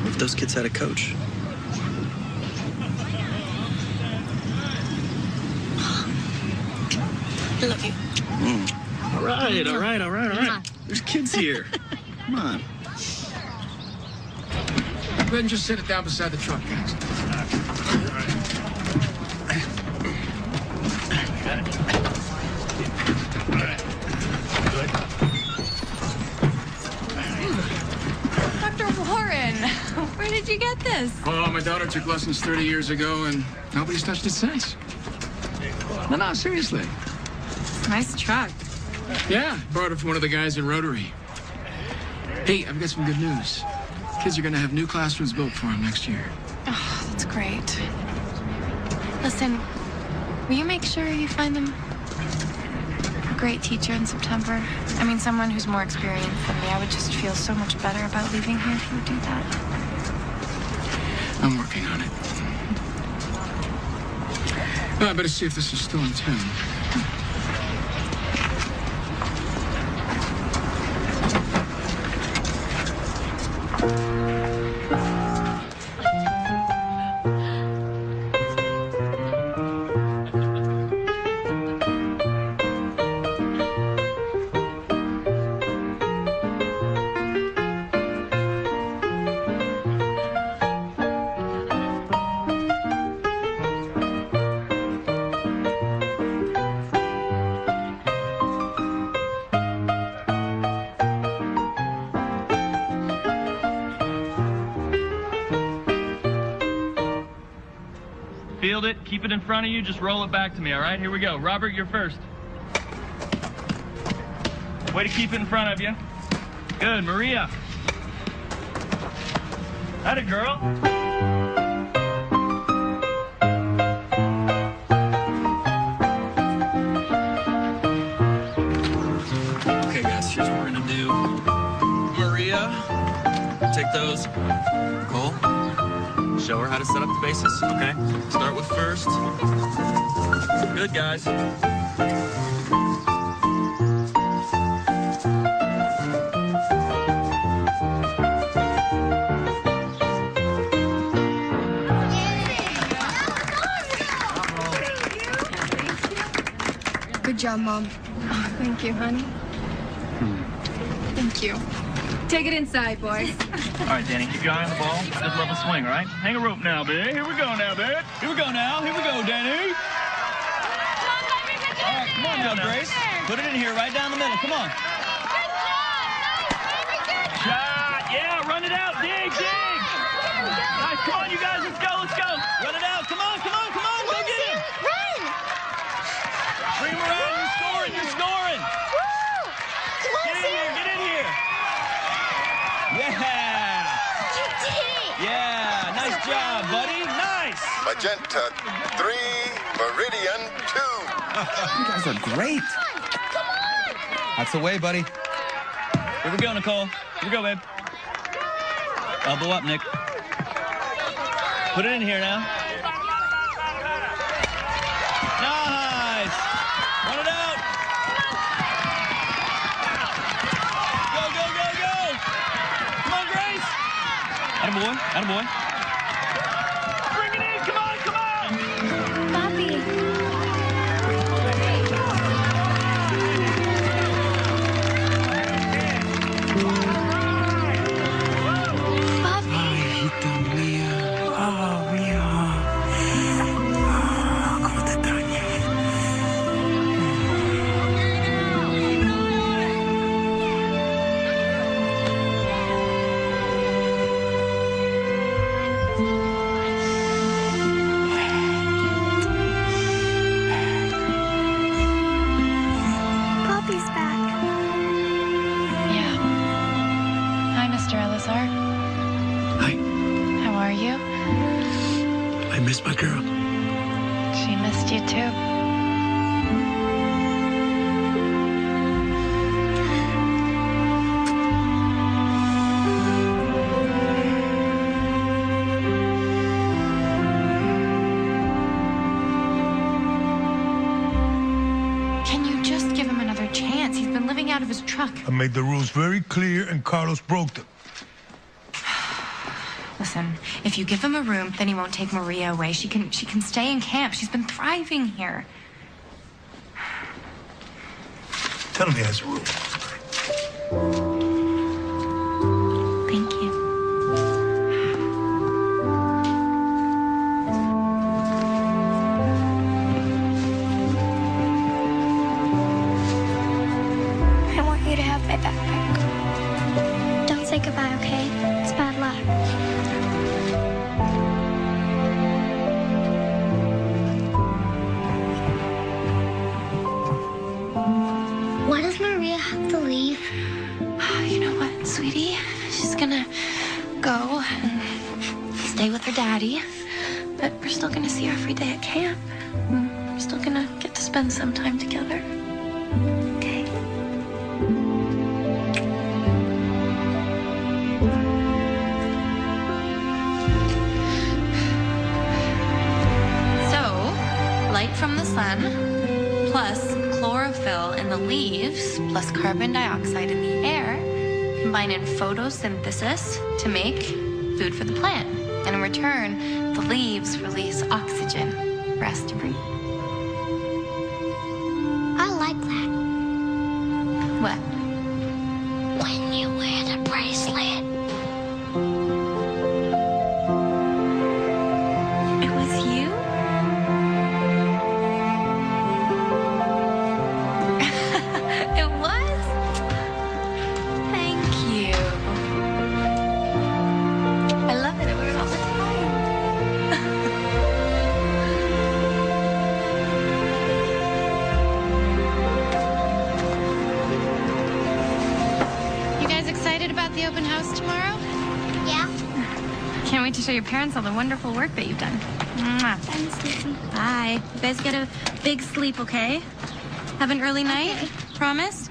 If those kids had a coach. I love you. All right. There's kids here. Come on. Go ahead and just set it down beside the truck, guys. Dr. Warren, where did you get this? Oh, my daughter took lessons 30 years ago, and nobody's touched it since. No, seriously. Nice truck. Yeah, borrowed it from one of the guys in Rotary. Hey, I've got some good news. Kids are going to have new classrooms built for them next year. Oh, that's great. Listen, will you make sure you find them a great teacher in September? I mean, someone who's more experienced than me. I would just feel so much better about leaving here if you would do that. I'm working on it. Well, I better see if this is still in tune. Nailed it. Keep it in front of you. Just roll it back to me, all right? Here we go. Robert, you're first. Way to keep it in front of you. Good. Maria. Atta girl. Okay, guys, here's what we're gonna do. Maria, take those. Cole, show her how to set up the bases, okay? Start with first. Good, guys. Good job, Mom. Oh, thank you, honey. Thank you. Take it inside, boys. All right, Danny, keep your eye on the ball. Good level swing, all right? Hang a rope now, babe. Here we go now, babe. Here we go now. Here we go, Danny. All right, come on now, Grace. Put it in here, right down the middle. Come on. Shot. Yeah, run it out. Dig, dig. Nice. Come on, you guys. Let's go. Let's go. Run it out. Come on, come on, come on. Go get him. Run! Bring him around. You're scoring. You're scoring. Woo! Come on, Get in here. Get in here. Yeah. You did it! Yeah. Nice job, buddy. Nice. Magenta 3, Meridian 2. You guys are great. Come on! That's the way, buddy. Here we go, Nicole. Here we go, babe. Elbow up, Nick. Put it in here now. Nice. Run it out. Go, go, go, go. Come on, Grace. Attaboy. Attaboy. Bring it in. Come on, come on. Bobby. Hijita mía. Oh, mía. Oh, cómo te extrañé. Bobby's back. Yeah. Hi, Mr. Elazar. Hi. How are you? I miss my girl. She missed you too. Can you just give him another chance? He's been living out of his truck. I made the rules very clear, and Carlos broke them. Listen, if you give him a room, then he won't take Maria away. She can stay in camp. She's been thriving here. Tell him he has a room. Thank you. I want you to have my backpack. Don't say goodbye, okay? It's bad luck. Why does Maria have to leave? You know what, sweetie? She's gonna go and stay with her daddy. But we're still gonna see her every day at camp. We're still gonna get to spend some time together. Okay? So, light from the sun, plus chlorophyll in the leaves, plus carbon dioxide in the air, combine in photosynthesis to make food for the plant. And in return, the leaves release oxygen for us to breathe. I like that. What? When you wear the bracelet. It was you? It was? Thank you. I love it. I wear it all the time. the open house tomorrow? Yeah. Can't wait to show your parents all the wonderful work that you've done. Mwah. Bye, Miss Stacy. Bye. You guys get a big sleep, okay? Have an early night? Promise?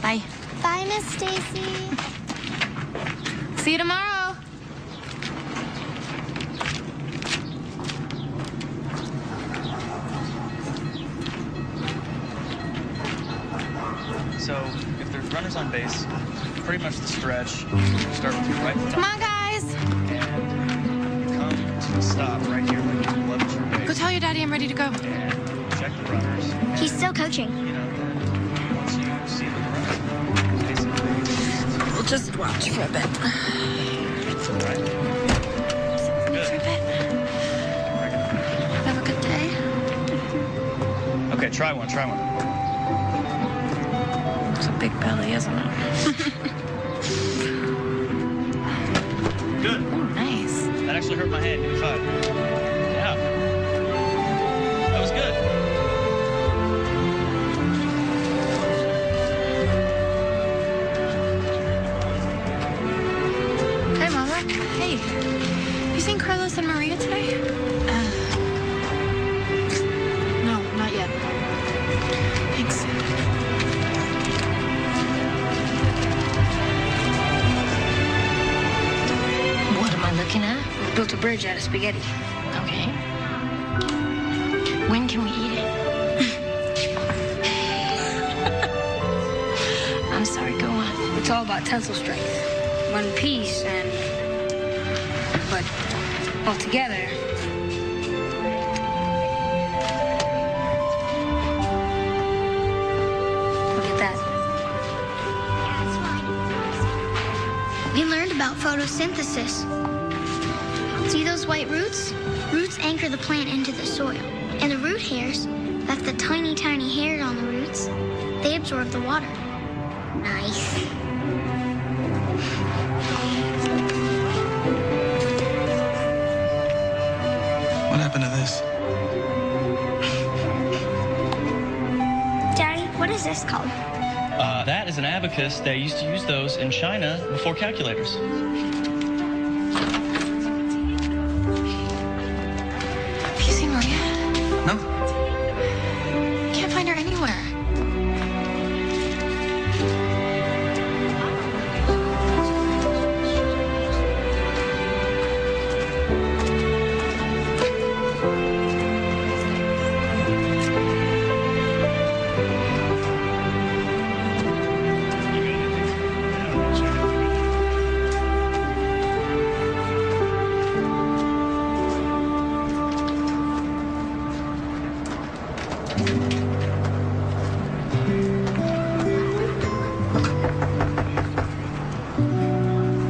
Bye. Bye, Miss Stacy. See you tomorrow. So, if there's runners on base, pretty much the stretch, start with your right foot. Come on, guys. And you come to a stop right here when you level your base. Go tell your daddy I'm ready to go. And check the runners. He's still coaching. You know, then once you see the runner, basically, We'll just watch for a bit. all right. Good. For a bit. Have a good day. Okay, try one. It's a big belly, isn't it? Good. Oh, nice. That actually hurt my hand. Give me 5. Yeah. That was good. Hey, Mama. Hey. You seen Carlos and Maria today? No, not yet. Thanks. What am I looking at? Built a bridge out of spaghetti. Okay. When can we eat it? I'm sorry, go on. It's all about tensile strength. One piece but all together. Look at that. We learned about photosynthesis. See those white roots? Roots anchor the plant into the soil. And the root hairs, that's the tiny, tiny hairs on the roots, they absorb the water. Nice. What happened to this? Daddy, what is this called? That is an abacus. They used to use those in China before calculators. Have you seen Maria? No. Can't find her anywhere.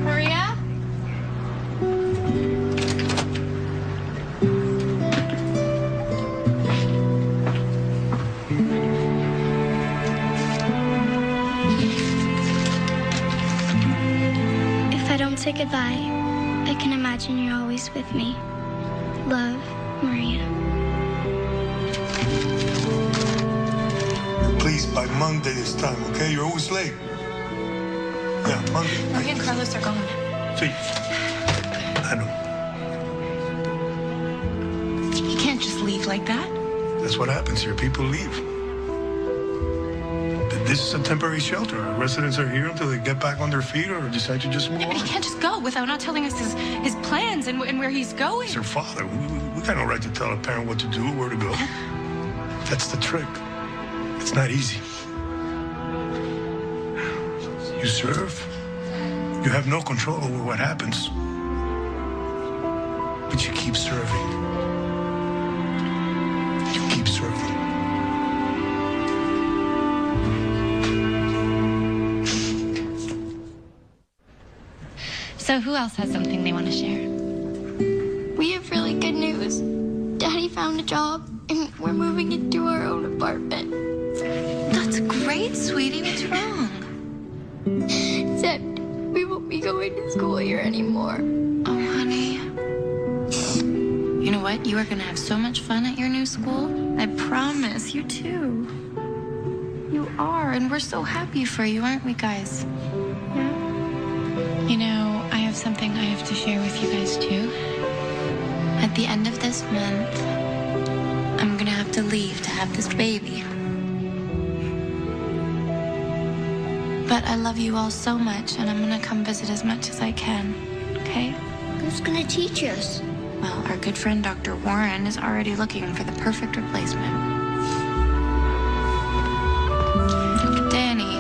Maria? If I don't say goodbye, I can imagine you're always with me. Love, Maria. Please, by Monday this time, okay? You're always late. Yeah, Monday. Maria and Carlos are gone. See, I know. You can't just leave like that. That's what happens here. People leave. This is a temporary shelter. Residents are here until they get back on their feet or decide to just move Yeah, but on. he can't just go without not telling us his plans and where he's going. It's their father. We got no right to tell a parent what to do, where to go. That's the trick. It's not easy. You serve. You have no control over what happens. But you keep serving. You keep serving. So who else has something they want to share? We have really good news. Daddy found a job, and we're moving into our own apartment. That's great, sweetie. What's wrong? Except we won't be going to school here anymore. Oh, honey. You know what? You are going to have so much fun at your new school. I promise. You too. You are, and we're so happy for you, aren't we, guys? Yeah. You know, I have something I have to share with you guys, too. At the end of this month, I'm gonna have to leave to have this baby. But I love you all so much, and I'm gonna come visit as much as I can, okay? Who's gonna teach us? Well, our good friend Dr. Warren is already looking for the perfect replacement. Danny.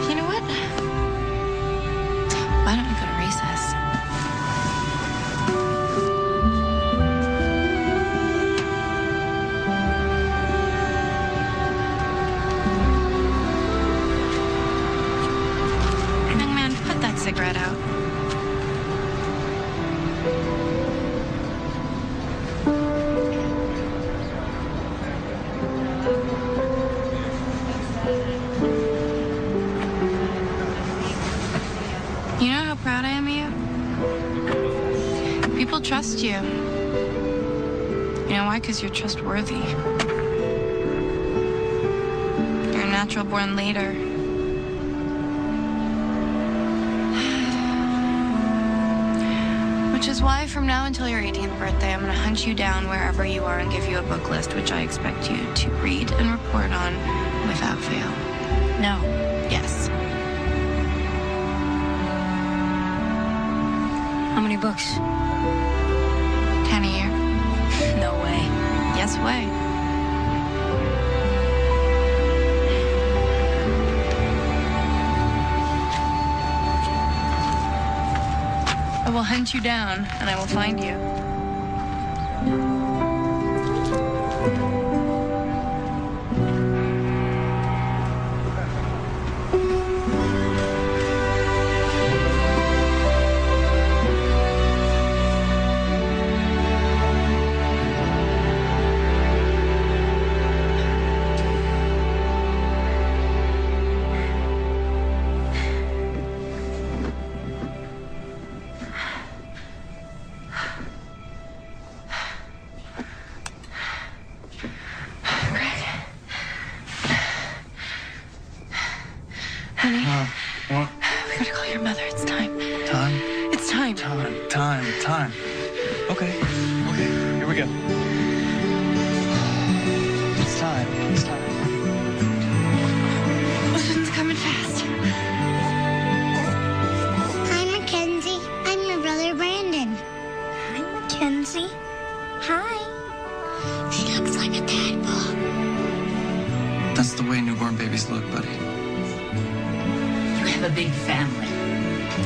You know what? Why don't we go to recess? Young man, put that cigarette out. You know how proud I am of you? People trust you. You know why? Because you're trustworthy. You're a natural-born leader. Which is why from now until your 18th birthday, I'm going to hunt you down wherever you are and give you a book list, which I expect you to read and report on without fail. No. Yes. How many books? 10 a year. No way. Yes way. I will hunt you down, and I will find you. Honey, What? we gotta call your mother. It's time. Time? It's time. Time. Okay, here we go. It's time. It's coming fast. Hi, Mackenzie. I'm your brother, Brandon. Hi, Mackenzie. Hi. She looks like a tadpole. That's the way newborn babies look, buddy. You have a big family.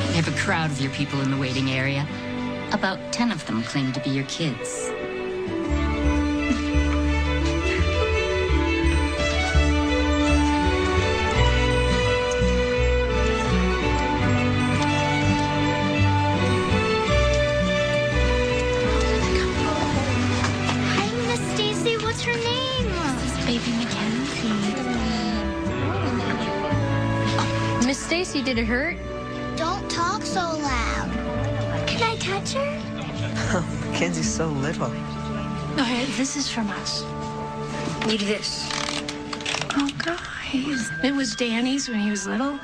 You have a crowd of your people in the waiting area. About 10 of them claim to be your kids. Hi, Miss Stacy. What's her name? Baby Mackenzie. Miss Stacy, did it hurt? Don't talk so loud. Can I touch her? Oh, Mackenzie's so little. Okay, this is from us. Need this. Oh, guys. It was Danny's when he was little.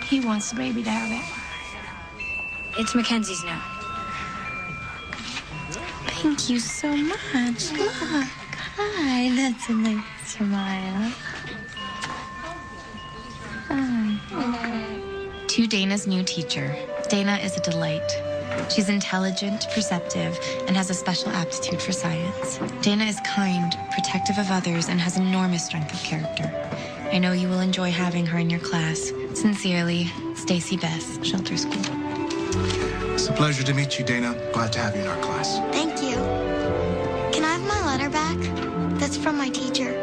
He wants the baby to have it. It's Mackenzie's now. Thank you so much. Look. Hi, that's a nice smile. To Dana's new teacher. Dana is a delight. She's intelligent, perceptive, and has a special aptitude for science. Dana is kind, protective of others, and has enormous strength of character. I know you will enjoy having her in your class. Sincerely, Stacy Bess, Shelter School. It's a pleasure to meet you, Dana. Glad to have you in our class. Thank you. Can I have my letter back? That's from my teacher.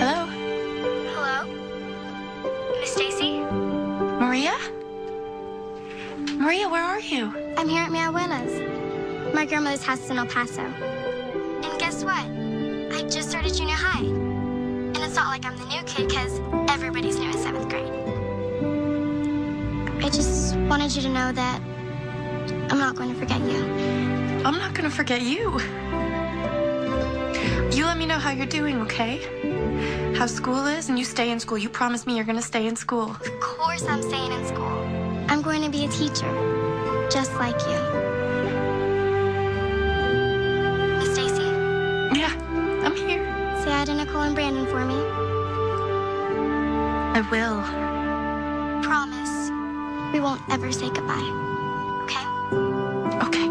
Hello? Hello? Miss Stacy? Maria? Maria, where are you? I'm here at mi abuela's. My grandmother's house is in El Paso. And guess what? I just started junior high. And it's not like I'm the new kid, because everybody's new in 7th grade. I just wanted you to know that I'm not going to forget you. I'm not gonna forget you. You let me know how you're doing, okay? How school is, and you stay in school. You promised me you're gonna stay in school. Of course I'm staying in school. I'm going to be a teacher, just like you. Miss Stacy? Yeah, I'm here. Say hi to Nicole and Brandon for me. I will. Promise. We won't ever say goodbye. Okay? Okay.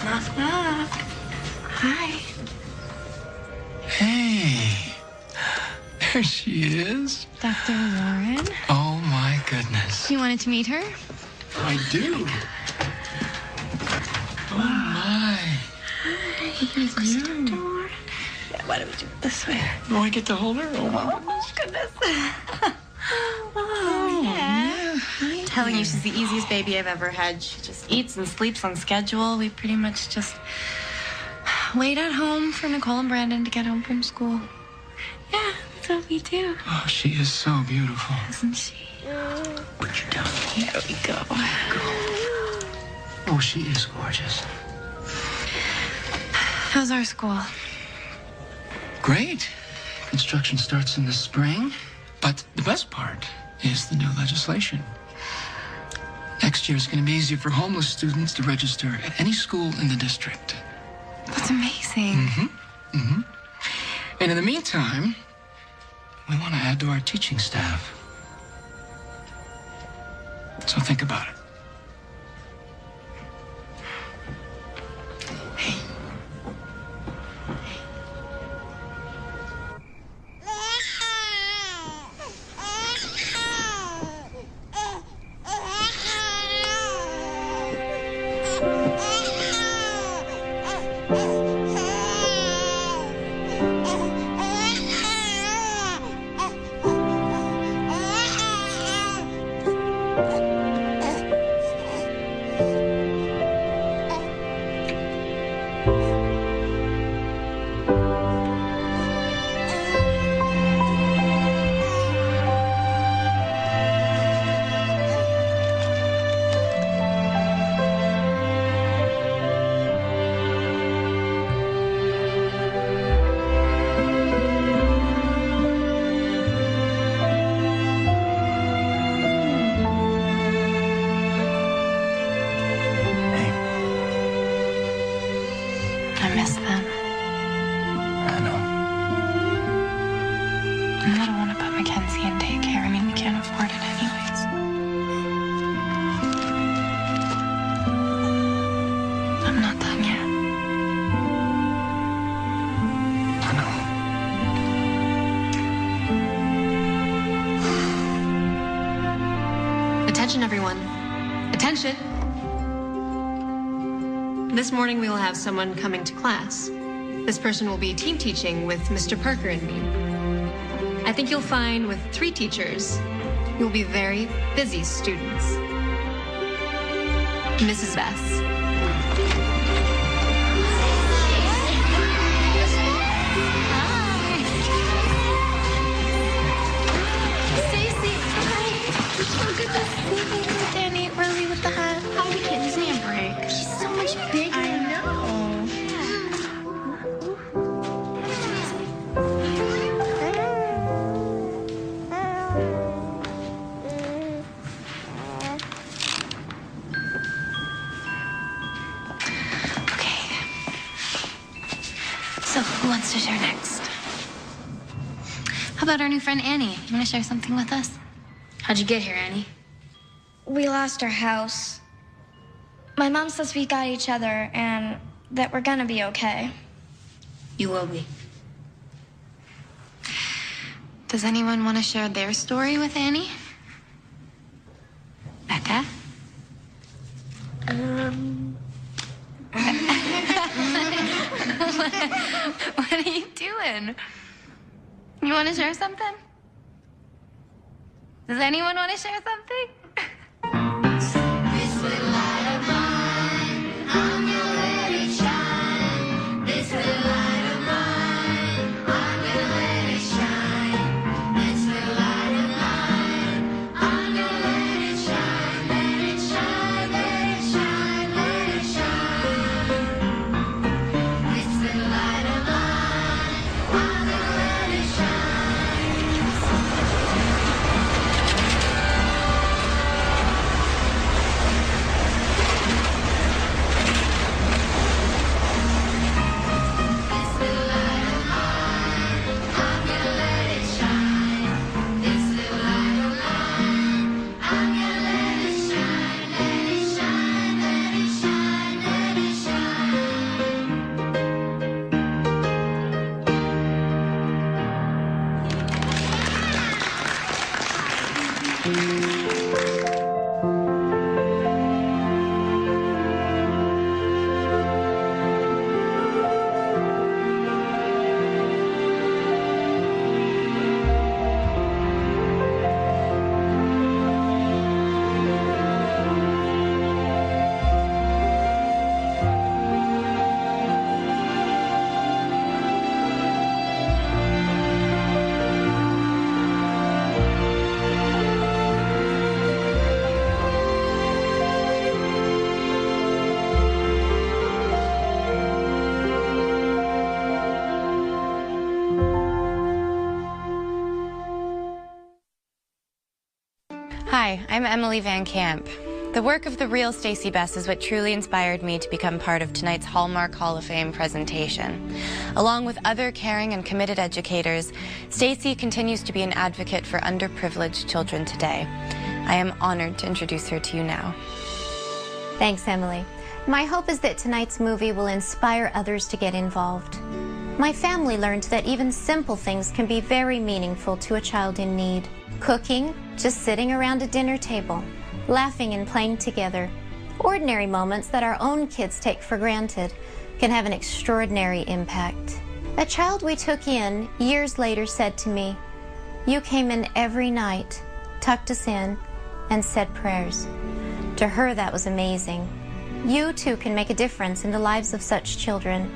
Knock, knock. Hi. Hey. There she is. Dr. Warren. Oh, my goodness. You wanted to meet her? I do. Oh, my. Here's Dr. Warren. Yeah, why don't we do it this way? Do I get to hold her? Oh, my Goodness. Oh, yeah. I'm telling you, she's the easiest baby I've ever had. She just eats and sleeps on schedule. We pretty much just wait at home for Nicole and Brandon to get home from school. Yeah, that's what we do. Oh, she is so beautiful. Isn't she? Put you down. There we go. Oh, she is gorgeous. How's our school? Great. Construction starts in the spring. But the best part is the new legislation. Next year is going to be easier for homeless students to register at any school in the district. That's amazing. Mm-hmm. Mm-hmm. And in the meantime, we want to add to our teaching staff. So think about it. I miss them. I know. And I don't want to put Mackenzie in daycare. I mean, we can't afford it anyways. I'm not done yet. I know. Attention, everyone. Attention. This morning we will have someone coming to class. This person will be team teaching with Mr. Parker and me. I think you'll find with 3 teachers, you'll be very busy students. Mrs. Bess. Stacy, hi. So good to see you. Danny, early with the hat. Hi, kids. Give me a break. She's so much bigger. I know. Okay. So, who wants to share next? How about our new friend Annie? You want to share something with us? How'd you get here, Annie? We lost our house. My mom says we got each other and that we're gonna be okay. You will be. Does anyone want to share their story with Annie? Becca? What are you doing? You want to share something? Does anyone want to share something? Hi, I'm Emily Van Camp. The work of the real Stacey Bess is what truly inspired me to become part of tonight's Hallmark Hall of Fame presentation. Along with other caring and committed educators, Stacey continues to be an advocate for underprivileged children today. I am honored to introduce her to you now. Thanks, Emily. My hope is that tonight's movie will inspire others to get involved. My family learned that even simple things can be very meaningful to a child in need. Cooking, just sitting around a dinner table, laughing and playing together. Ordinary moments that our own kids take for granted can have an extraordinary impact. A child we took in years later said to me, "You came in every night, tucked us in, and said prayers." To her, that was amazing. You too can make a difference in the lives of such children.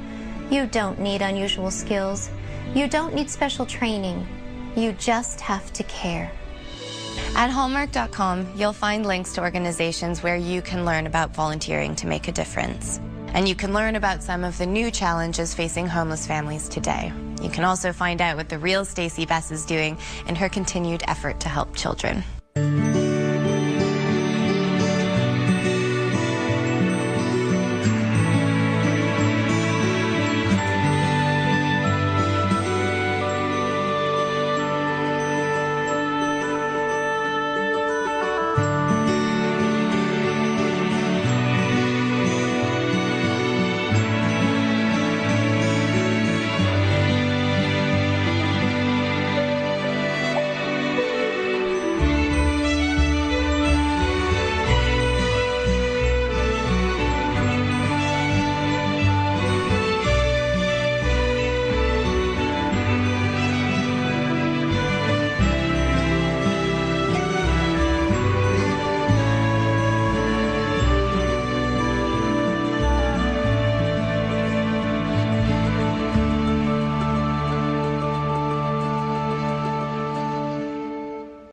You don't need unusual skills. You don't need special training. You just have to care. At Hallmark.com, you'll find links to organizations where you can learn about volunteering to make a difference. And you can learn about some of the new challenges facing homeless families today. You can also find out what the real Stacey Bess is doing in her continued effort to help children.